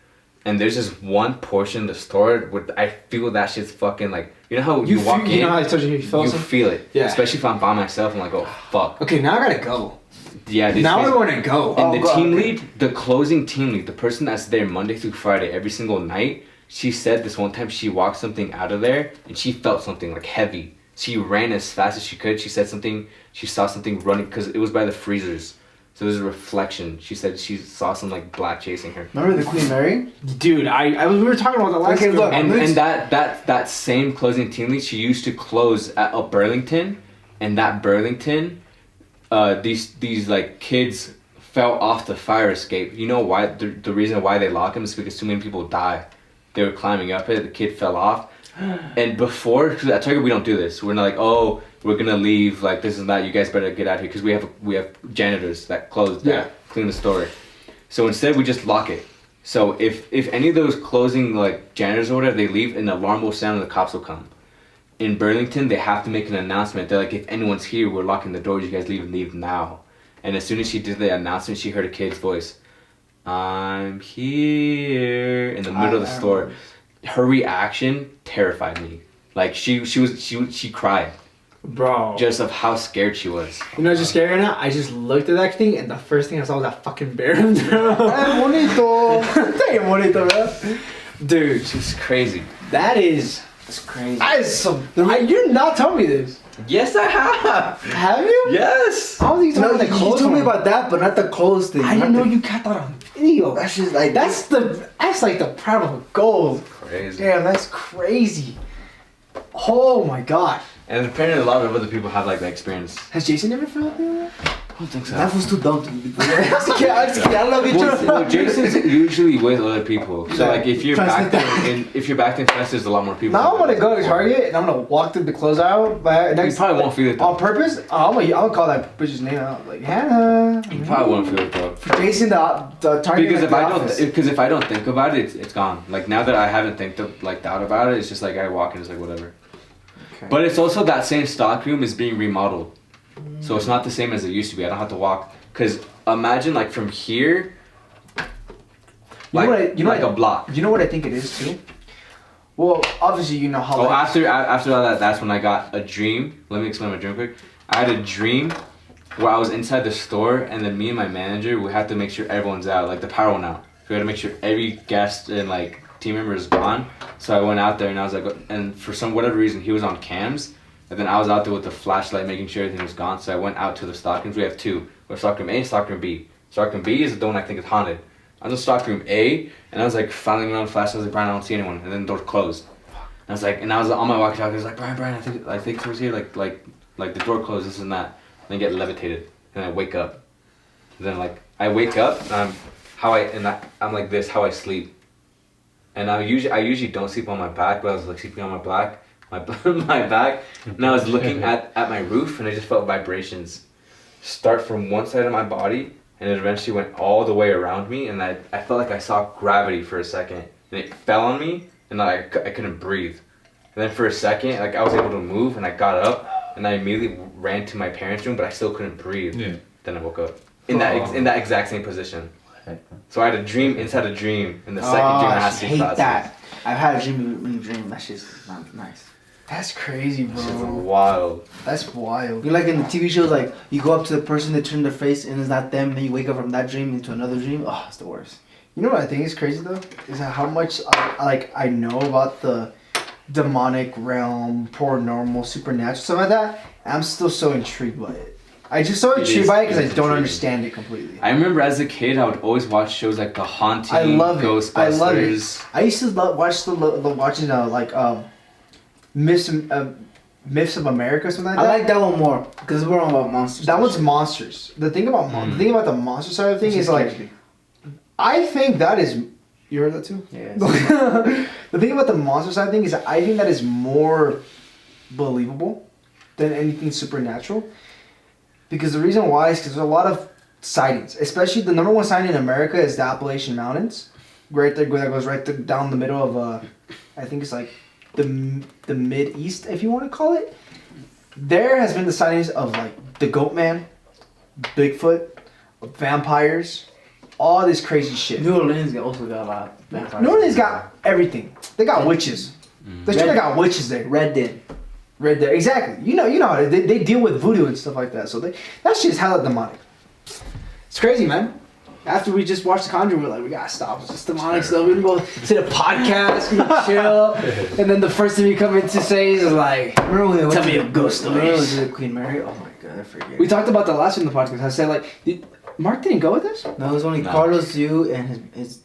And there's just one portion of the store where I feel that shit's fucking like, you know how you walk in, You know how I told you felt you something? feel it. Yeah. Especially if I'm by myself, I'm like, oh fuck. Okay, now I gotta go. Yeah. Now I want to go. And the team okay. lead, the closing team lead, the person that's there Monday through Friday every single night, she said this one time she walked something out of there and she felt something like heavy. She ran as fast as she could. She said something, she saw something running because it was by the freezers. So there's a reflection. She said she saw some like black chasing her. Remember the Queen Mary? Dude, we were talking about that last Okay, time. look. And that same closing team lead, she used to close at a Burlington, and that Burlington, these like kids fell off the fire escape. You know why? The reason why they lock them is because too many people die. They were climbing up it. The kid fell off, and before, because at Target we don't do this. We're not like, oh, we're gonna leave like this and that. You guys better get out of here because we have janitors that clean the store. So instead we just lock it. So if any of those closing like janitors or whatever, they leave, an alarm will sound and the cops will come. In Burlington, they have to make an announcement. They're like, if anyone's here, we're locking the doors. You guys leave now. And as soon as she did the announcement, she heard a kid's voice. I'm here in the middle of the store. Her reaction terrified me. Like she cried. Bro. Just of how scared she was. You know what's just scary right now? I just looked at that thing and the first thing I saw was that fucking bear. Bonito. Damn, bonito, bro. Dude, It's crazy. that's crazy. that is some. You're not telling me this. Yes, I have. Have you? Yes. How are you No, talking about the you clothes? told me one? about that, but not the clothes thing. I didn't know you got that on video. That's just like That's like the proud of gold. Crazy. Damn, that's crazy. Oh my gosh. And apparently a lot of other people have like that experience. Has Jason ever felt that? I don't think so. That was too dumb to me. I'm just kidding. I love you. Well, Jason's usually with other people. So like if you're back in Fest, there's a lot more people. Now I'm gonna go to Target and I'm gonna walk through the closeout. But You probably won't feel it though. on purpose. I'm gonna call that bitch's name out. Like Hannah. You probably won't feel it though. For Jason, the Target. Because like, if I don't think about it, it's gone. Like now that I haven't thought about it, it's just like I walk in, it's like whatever. Okay. But it's also that same stock room is being remodeled, so it's not the same as it used to be. I don't have to walk. Cause imagine like from here, like a block. You know what I think it is too. Well, obviously you know how. Oh, after all that, that's when I got a dream. Let me explain my dream quick. I had a dream where I was inside the store, and then me and my manager, we had to make sure everyone's out, like the power went out. So we had to make sure every guest and like team member is gone. So I went out there and I was like, and for whatever reason, he was on cams, and then I was out there with the flashlight making sure everything was gone. So I went out to the stock rooms. We have two. We have stock room A and stock room B. Stock room B is the one I think is haunted. I was in stock room A, and I was like filing around the flashlight. I was like, Brian, I don't see anyone. And then the door closed. And I was like, and I was on my walkie-talkie. I was like, Brian, I think someone's here. Like the door closed, this and that. And I get levitated, and I wake up. And then like I wake up, and I'm like this, how I sleep. And I usually don't sleep on my back, but I was like sleeping on my back, my back, and I was looking at my roof, and I just felt vibrations start from one side of my body, and it eventually went all the way around me, and I felt like I saw gravity for a second, and it fell on me, and I couldn't breathe. And then for a second, like I was able to move, and I got up, and I immediately ran to my parents' room, but I still couldn't breathe. Yeah. Then I woke up in that exact same position. So I had a dream inside a dream. In the second dream, I had to I take hate classes. that. I've had a dream in a dream. That shit's not nice. That's crazy, This is bro. wild. That's wild. You like in the TV shows, like you go up to the person, they turn their face, and it's not them. Then you wake up from that dream into another dream. Oh, it's the worst. You know what I think is crazy though? Is how much I know about the demonic realm, paranormal, supernatural, stuff like that. And I'm still so intrigued by it. I just so intrigued by it because I don't intriguing. understand it completely. I remember as a kid, I would always watch shows like The Haunting, I love it. Ghostbusters. I love it. I used to watching Myths of America, something like I that. like that one more because we're all about monsters. That one's monsters. The thing about the monster side of the thing is like, I think that is. You heard that too? Yeah. The thing about the monster side thing is that I think that is more believable than anything supernatural. Because the reason why is because there's a lot of sightings. Especially the number one sighting in America is the Appalachian Mountains. Right there, that goes right down the middle of, I think it's like the Mid-East, if you want to call it. There has been the sightings of like the Goat Man, Bigfoot, vampires, all this crazy shit. New Orleans also got a lot of vampires. New Orleans got everything. They got witches. They should have got witches there. Red Dead. Right there, exactly. You know how they deal with voodoo and stuff like that. So that shit's hella demonic. It's crazy, man. After we just watched The Conjuring, we're like, we gotta stop with this demonic stuff. We're gonna go to the podcast, we can chill, and then the first thing we come in to say is like, Remember when we went tell to me the- a ghost remember when we stories. did the Queen Mary? Oh my god, I forget. We talked about the last one in the podcast. I said like, Mark didn't go with us. No, it was only No. Carlos, you, and his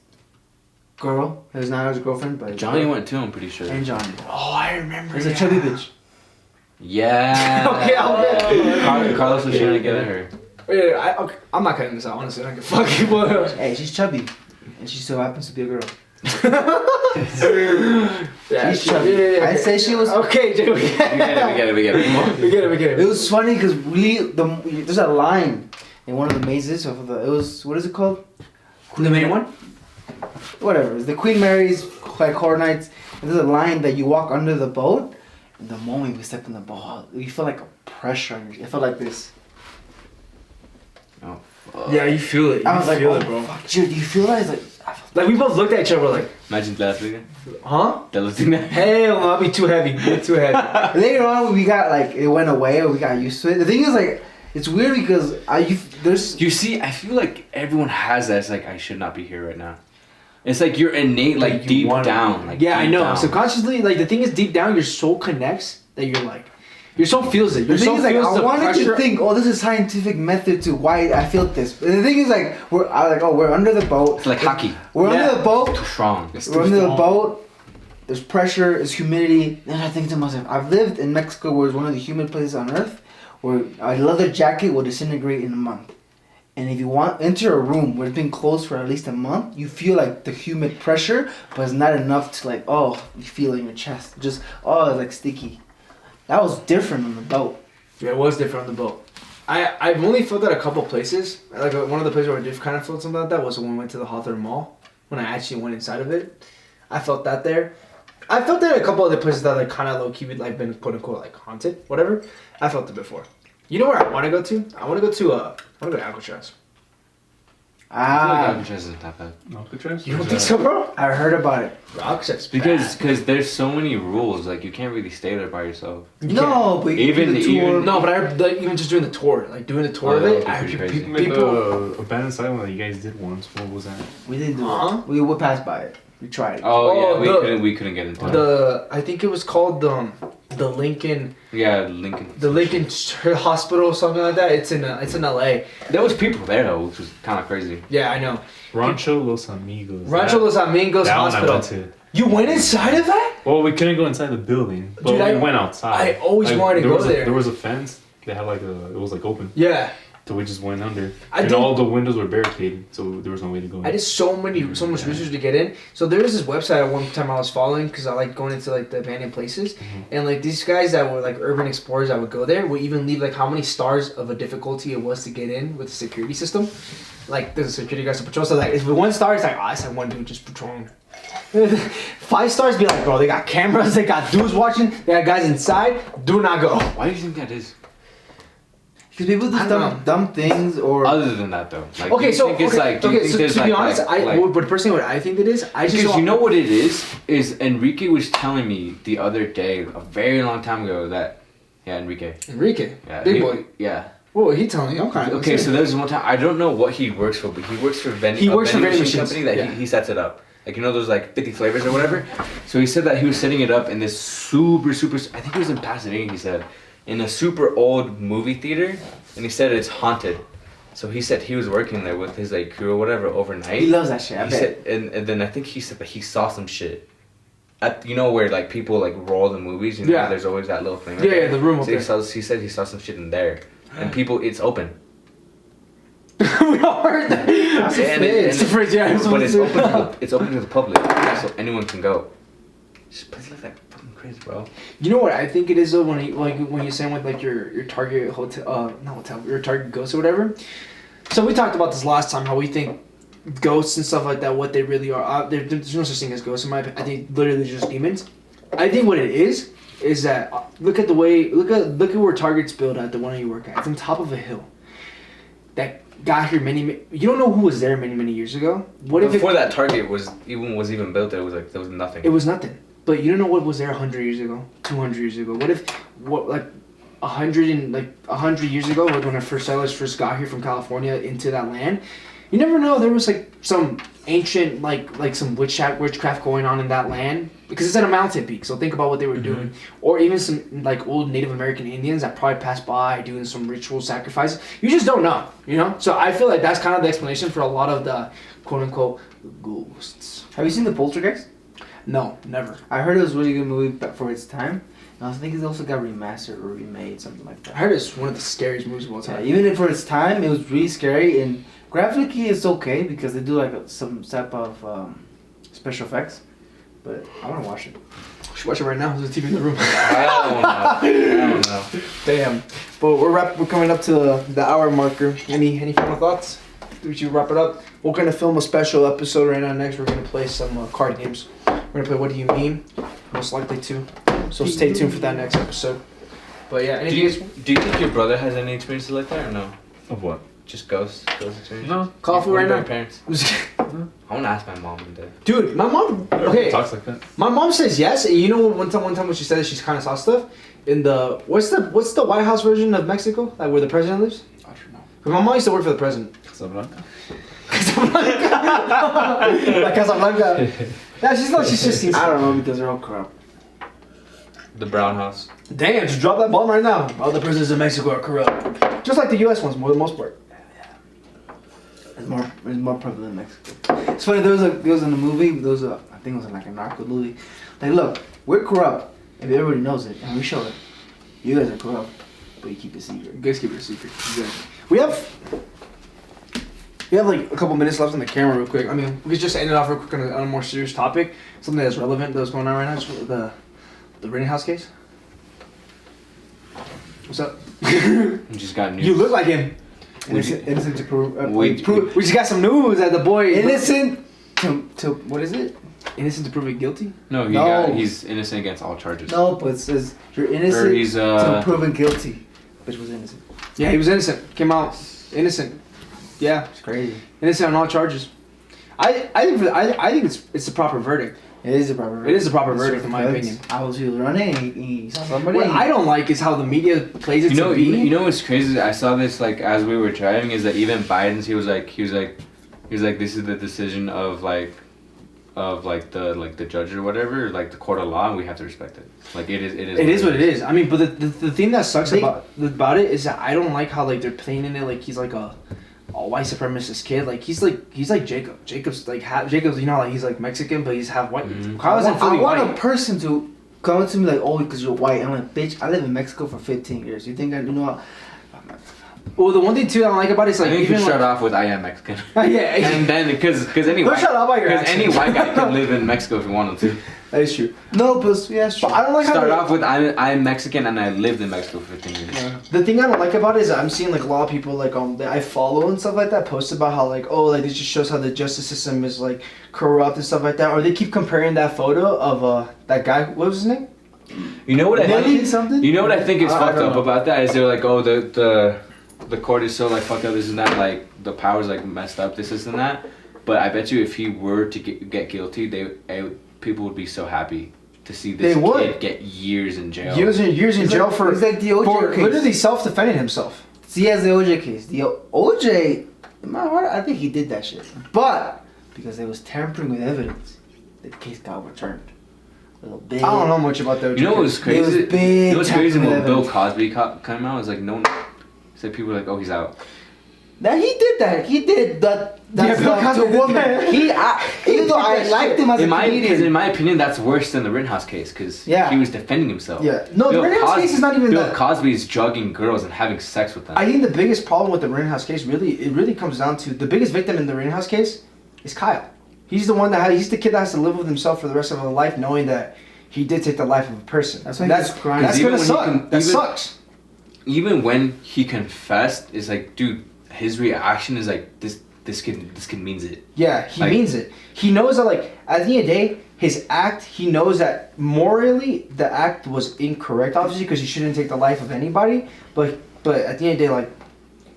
girl. His not his girlfriend, but his Johnny girl. went too, I'm pretty sure. And Johnny. Oh, I remember. There's a chubby bitch. Yeah. Okay, I'll get it. Carlos was trying to get at her. Okay, I'm not cutting this out. Honestly, I don't give a fuck. What? Hey, she's chubby, and she still happens to be a girl. Yeah, She's chubby. I'd say she was. Okay, Jay, we get it. We get it. We get It it. was funny because there's a line in one of the mazes of the. It was, what is it called? The main one? Whatever. It's the Queen Mary's like Horror Nights. And there's a line that you walk under the boat. And the moment we stepped in the boat, you feel like a pressure on you. It felt like this. Oh, Yeah, you feel it. You I was like, feel oh, it, bro. fuck, dude, do you feel that? It's like, I felt Like, we both looked at each other, we're like, imagine that thing. huh? That thing. Hell no, I'll be too heavy. Too heavy. Later on, we got like it went away, or we got used to it. The thing is, like, it's weird because there's You see, I feel like everyone has that. It's like, I should not be here right now. It's like you're innate, like you deep wanna down. be. Like Yeah, I deep know. down. Subconsciously, like, the thing is, deep down, your soul connects that you're like, your soul feels it. Your the thing soul is, like, feels I the wanted pressure. to think, oh, this is scientific method to why I feel this. But the thing is, like, we're under the boat. It's like hockey. We're Yeah. under the boat. Too strong. We're under the boat. There's pressure. There's humidity. And I think to myself, I've lived in Mexico, where it's one of the humid places on earth, where a leather jacket will disintegrate in a month. And if you enter a room where it's been closed for at least a month, you feel like the humid pressure, but it's not enough to like, oh, you feel it in your chest. Just, oh, it's like sticky. That was different on the boat. Yeah, it was different on the boat. I've only felt that a couple places. Like one of the places where I did kind of felt something like that was when we went to the Hawthorne Mall. When I actually went inside of it, I felt that there. I felt that at a couple other places that like kind of low key like been quote unquote like haunted, whatever. I felt it before. You know where I want to go to? I want to go to Alcatraz. I feel like Alcatraz isn't that bad. Alcatraz? You don't think so, bro? I heard about it. Alcatraz. Because there's so many rules. Like you can't really stay there by yourself. No, but you Even- do the tour. even- No, but I heard even just doing the tour, like doing the tour of that it. would be I heard pretty crazy. people. The abandoned asylum that you guys did once, what was that? We didn't do Huh? it. We passed by it. We tried it. Oh, yeah, the- we couldn't get into it. I think it was called the Lincoln. Yeah, Lincoln. The Lincoln Hospital, something like that. It's in LA. There was people there though, which was kind of crazy. Yeah, I know. Rancho Los Amigos. Rancho Los Amigos that Hospital. one I went to. You went inside of that? Well, we couldn't go inside the building, but Dude, we went outside. I always wanted to there go was there. There was a fence. They had it was like open. Yeah. So we just went under. I And did- all the windows were barricaded, so there was no way to go in. I did so much research to get in. So there was this website at one time I was following because I like going into like the abandoned places, and like these guys that were like urban explorers that would go there would even leave like how many stars of a difficulty it was to get in with the security system. Like there's a security guys to patrol. So like if with 1 star, it's like I said one dude just patrolling. 5 stars, be like, bro, they got cameras, they got dudes watching, they got guys inside. Do not go. Why do you think that is? Because people do I don't know. dumb things or. Other than that, though. Like, Okay, do you so think it's like, do you think so there's to be like- honest, like- but personally, what I think it is, I just because you know what it is Enrique was telling me the other day, a very long time ago, that Enrique. Yeah, big boy. Yeah. What was he telling you? Okay, so there's one time I don't know what he works for, but he works for He works for vending machine machines. company that Yeah. he sets it up. Like you know those like 50 flavors or whatever. So he said that he was setting it up in this super I think it was in Pasadena. He said in a super old movie theater, and he said it's haunted. So he said he was working there with his like crew or whatever overnight. He loves that shit. I He bet. said, and then I think he said that he saw some shit. At, you know where like people like roll the movies, you know, Yeah. there's always that little thing. Yeah, yeah, the room up So there. he said he saw some shit in there, and people, it's open. We all heard that. It's the first, yeah. But it's open to the public, so anyone can go. Just places like that fucking crazy, bro. You know what I think it is though when you're saying with like your target hotel, not hotel, your target ghosts or whatever. So we talked about this last time how we think ghosts and stuff like that, what they really are. There's no such thing as ghosts in my opinion. I think literally just demons. I think what it is that look at where Target's built at, the one you work at. It's on top of a hill. That got here you don't know who was there many years ago. What if Before that Target was even built, it was like there was nothing. it was nothing. But you don't know what was there 100 years ago, 200 years ago. What if 100 years ago, like when our first settlers first got here from California into that land, you never know. There was like some ancient like some witchcraft going on in that land because it's at a mountain peak. So think about what they were doing, or even some like old Native American Indians that probably passed by doing some ritual sacrifices. You just don't know, you know. So I feel like that's kind of the explanation for a lot of the quote unquote ghosts. Have you seen the Poltergeist? No, never. I heard it was a really good movie for its time. And I think it also got remastered or remade, something like that. I heard it's one of the scariest movies of all Yeah, time. even if for its time, it was really scary. And graphically, it's okay because they do like some type of special effects. But I want to watch it. We should watch it right now. There's a TV in the room. I don't know. Damn. But we're coming up to the hour marker. Any final thoughts? Would you wrap it up? We're gonna film a special episode right now. Next, we're gonna play some card games. We're gonna play What Do You Mean? Most likely to. So stay tuned for that next episode. But yeah, Do you think your brother has any experiences like that or no? Of what? Just ghost experiences? No. Coffee What right about now? your parents? I want to ask my mom and dad. Dude, my mom. Okay, Talks like that. my mom says yes. And you know, one time when she said that she's kind of saw stuff in the what's the White House version of Mexico, like where the president lives? I don't know. 'Cause my mom used to work for the president. Casablanca. Like Casablanca. Yeah, she's just seen. I don't know because they're all corrupt. The Brown House. Damn, just drop that bomb right now. All the presidents of Mexico are corrupt. Just like the U.S. ones, for the most part. It's more prevalent in Mexico. It's funny. There was in a movie. I think it was in like a narco movie. Like, look, we're corrupt, and everybody knows it, and we show it. You guys are corrupt, but you keep it secret. You guys keep it a secret. Exactly. We have like a couple minutes left on the camera, real quick. I mean, we could just end it off real quick on a more serious topic, something that's relevant that's going on right now. Just the Rittenhouse case. What's up? You just got news. You look like him. Innocent to prove. We- We just got some news that the boy Innocent to what is it? innocent to prove it guilty. No, No. he's innocent against all charges. No, but it says you're innocent Or he's till proven guilty. Bitch was innocent. Yeah, he was innocent. Came out innocent. Yeah, It's crazy. innocent on all charges. I think it's a proper verdict. It is a proper verdict. It is a proper verdict, in my Because opinion. I was running and he saw somebody. What I don't like is how the media plays it to be. You know what's crazy? I saw this like as we were driving. Is that even Biden's? He was like, this is the decision of the judge or whatever, like the court of law, and we have to respect it. Like it is. It is what it is. I mean, but the thing that sucks about it is that I don't like how like they're playing in it like he's like a white supremacist kid. Like he's like Jacob. Jacob's like Jacob's. You know, like he's like Mexican, but he's half white. Mhm. Kyle isn't I fully want white. a person to come to me like, oh, because you're white. I'm like, bitch, I live in Mexico for 15 years. You think I know? Well, the one thing too I don't like about it is like I think you even start like, off with I am Mexican. yeah, And then, because any Don't white, shut up about your any accent. white guy can live in Mexico if he wanted to. that is true. No, but yeah, it's true. But I don't like Start how off with I'm Mexican and I lived in Mexico for 15 years. the thing I don't like about it is I'm seeing like a lot of people like that I follow and stuff like that post about how like this just shows how the justice system is like corrupt and stuff like that, or they keep comparing that photo of that guy. What was his name? You know what I Nelly think? something? You know what I think is I fucked don't up know. about that is they're like, oh, the court is so like fucked up, this and that, like the power's like messed up, this and that. But I bet you if he were to get guilty, people would be so happy to see this They would. kid get years in jail. Years in It's jail like- for it's like the OJ case. literally self-defending himself. See, he has the OJ case. The OJ, in my heart, I think he did that shit. But because there was tampering with evidence, the case got returned. A little bit. I don't know much about that. You know what was crazy? was big You know what's crazy tampering when Bill evidence. Cosby came out? It was like no one. Said people were like, oh, he's out. That he did that. He did that. That's Bill to Cosby a did woman. that. Even though I liked him as In a comedian. in my opinion, that's worse than the Rittenhouse case because Yeah. he was defending himself. Yeah. No, the Bill Rittenhouse case is not even Bill that. Cosby's drugging girls and having sex with them. I think the biggest problem with the Rittenhouse case really comes down to the biggest victim in the Rittenhouse case is Kyle. He's the one he's the kid that has to live with himself for the rest of his life, knowing that he did take the life of a person. That's why that's he's crying. that's Even gonna when he suck. can- That even- sucks. Even when he confessed, it's like, dude, his reaction is like, this kid means it. Yeah, he Like- means it. He knows that, like, at the end of the day, his act, he knows that morally the act was incorrect, obviously, because he shouldn't take the life of anybody. But at the end of the day, like,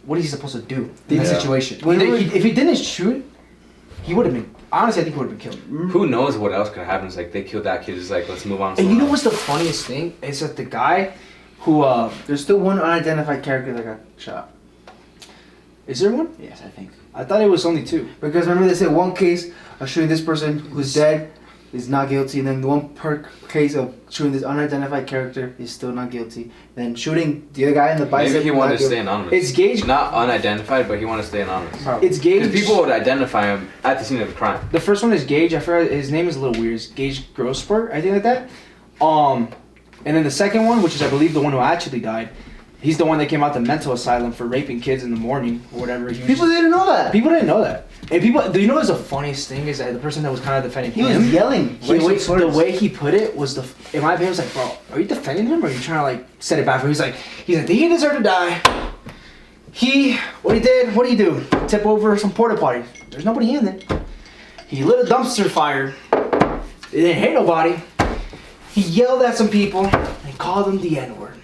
what is he supposed to do in that Yeah. situation? When If he didn't shoot, he would have been. Honestly, I think he would have been killed. Who knows what else could happen? It's like they killed that kid. It's like let's move on. to And you know someone what's the funniest thing? Is that the guy who There's still one unidentified character that got shot. is there one? Yes, I think. I thought it was only two. Because remember they said one case of shooting this person who's dead is not guilty, and then the one case of shooting this unidentified character is still not guilty. Then shooting the other guy in the else. bicep. Maybe he not wanted to guilty. stay anonymous. It's Gage. Not unidentified, but he wanted to stay anonymous. Probably. It's Gage. Because people would identify him at the scene of the crime. The first one is Gage. I forgot his name is a little weird. It's Gage Grossport, I think like that. And then the second one, which is I believe the one who actually died, he's the one that came out the mental asylum for raping kids in the morning or whatever. He was People didn't know that. people didn't know that. And people, do you know what's the funniest thing is that the person that was kind of defending He him, was yelling. the way he put it was in my opinion, was like, bro, are you defending him or are you trying to like set it back for him? He's like, he deserved to die. What he did, what did he do? Tip over some porta potties. There's nobody in it. He lit a dumpster fire. It didn't hit nobody. He yelled at some people and called them the N-word.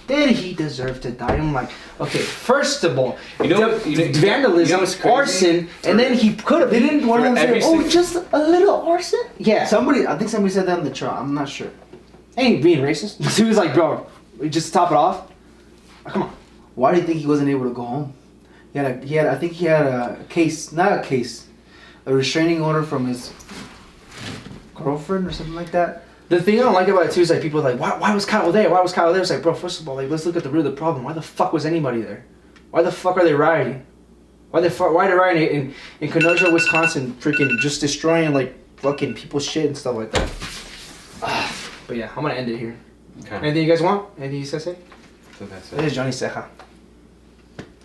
Did he deserve to die? I'm like, okay, first of all, vandalism, what's crazy? arson, and then he could have. They didn't want to say, every oh, single- just a little arson? Yeah. I think somebody said that in the trial. I'm not sure. Ain't being racist. He was like, bro, just to top it off. Come on. Why do you think he wasn't able to go home? I think he had a case, not a case, a restraining order from his girlfriend or something like that. The thing I don't like about it too is like people are like, why was Kyle there? Why was Kyle there? It's like, bro, first of all, like let's look at the root of the problem. Why the fuck was anybody there? Why the fuck are they rioting? Why are they rioting in Kenosha, Wisconsin, freaking just destroying like fucking people's shit and stuff like that. But yeah, I'm gonna end it here. Okay. Anything you guys want? Anything you guys say? So that's This it. is Johnny Ceja.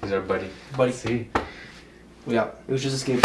He's our buddy. Buddy. See. We out. It was just a skate.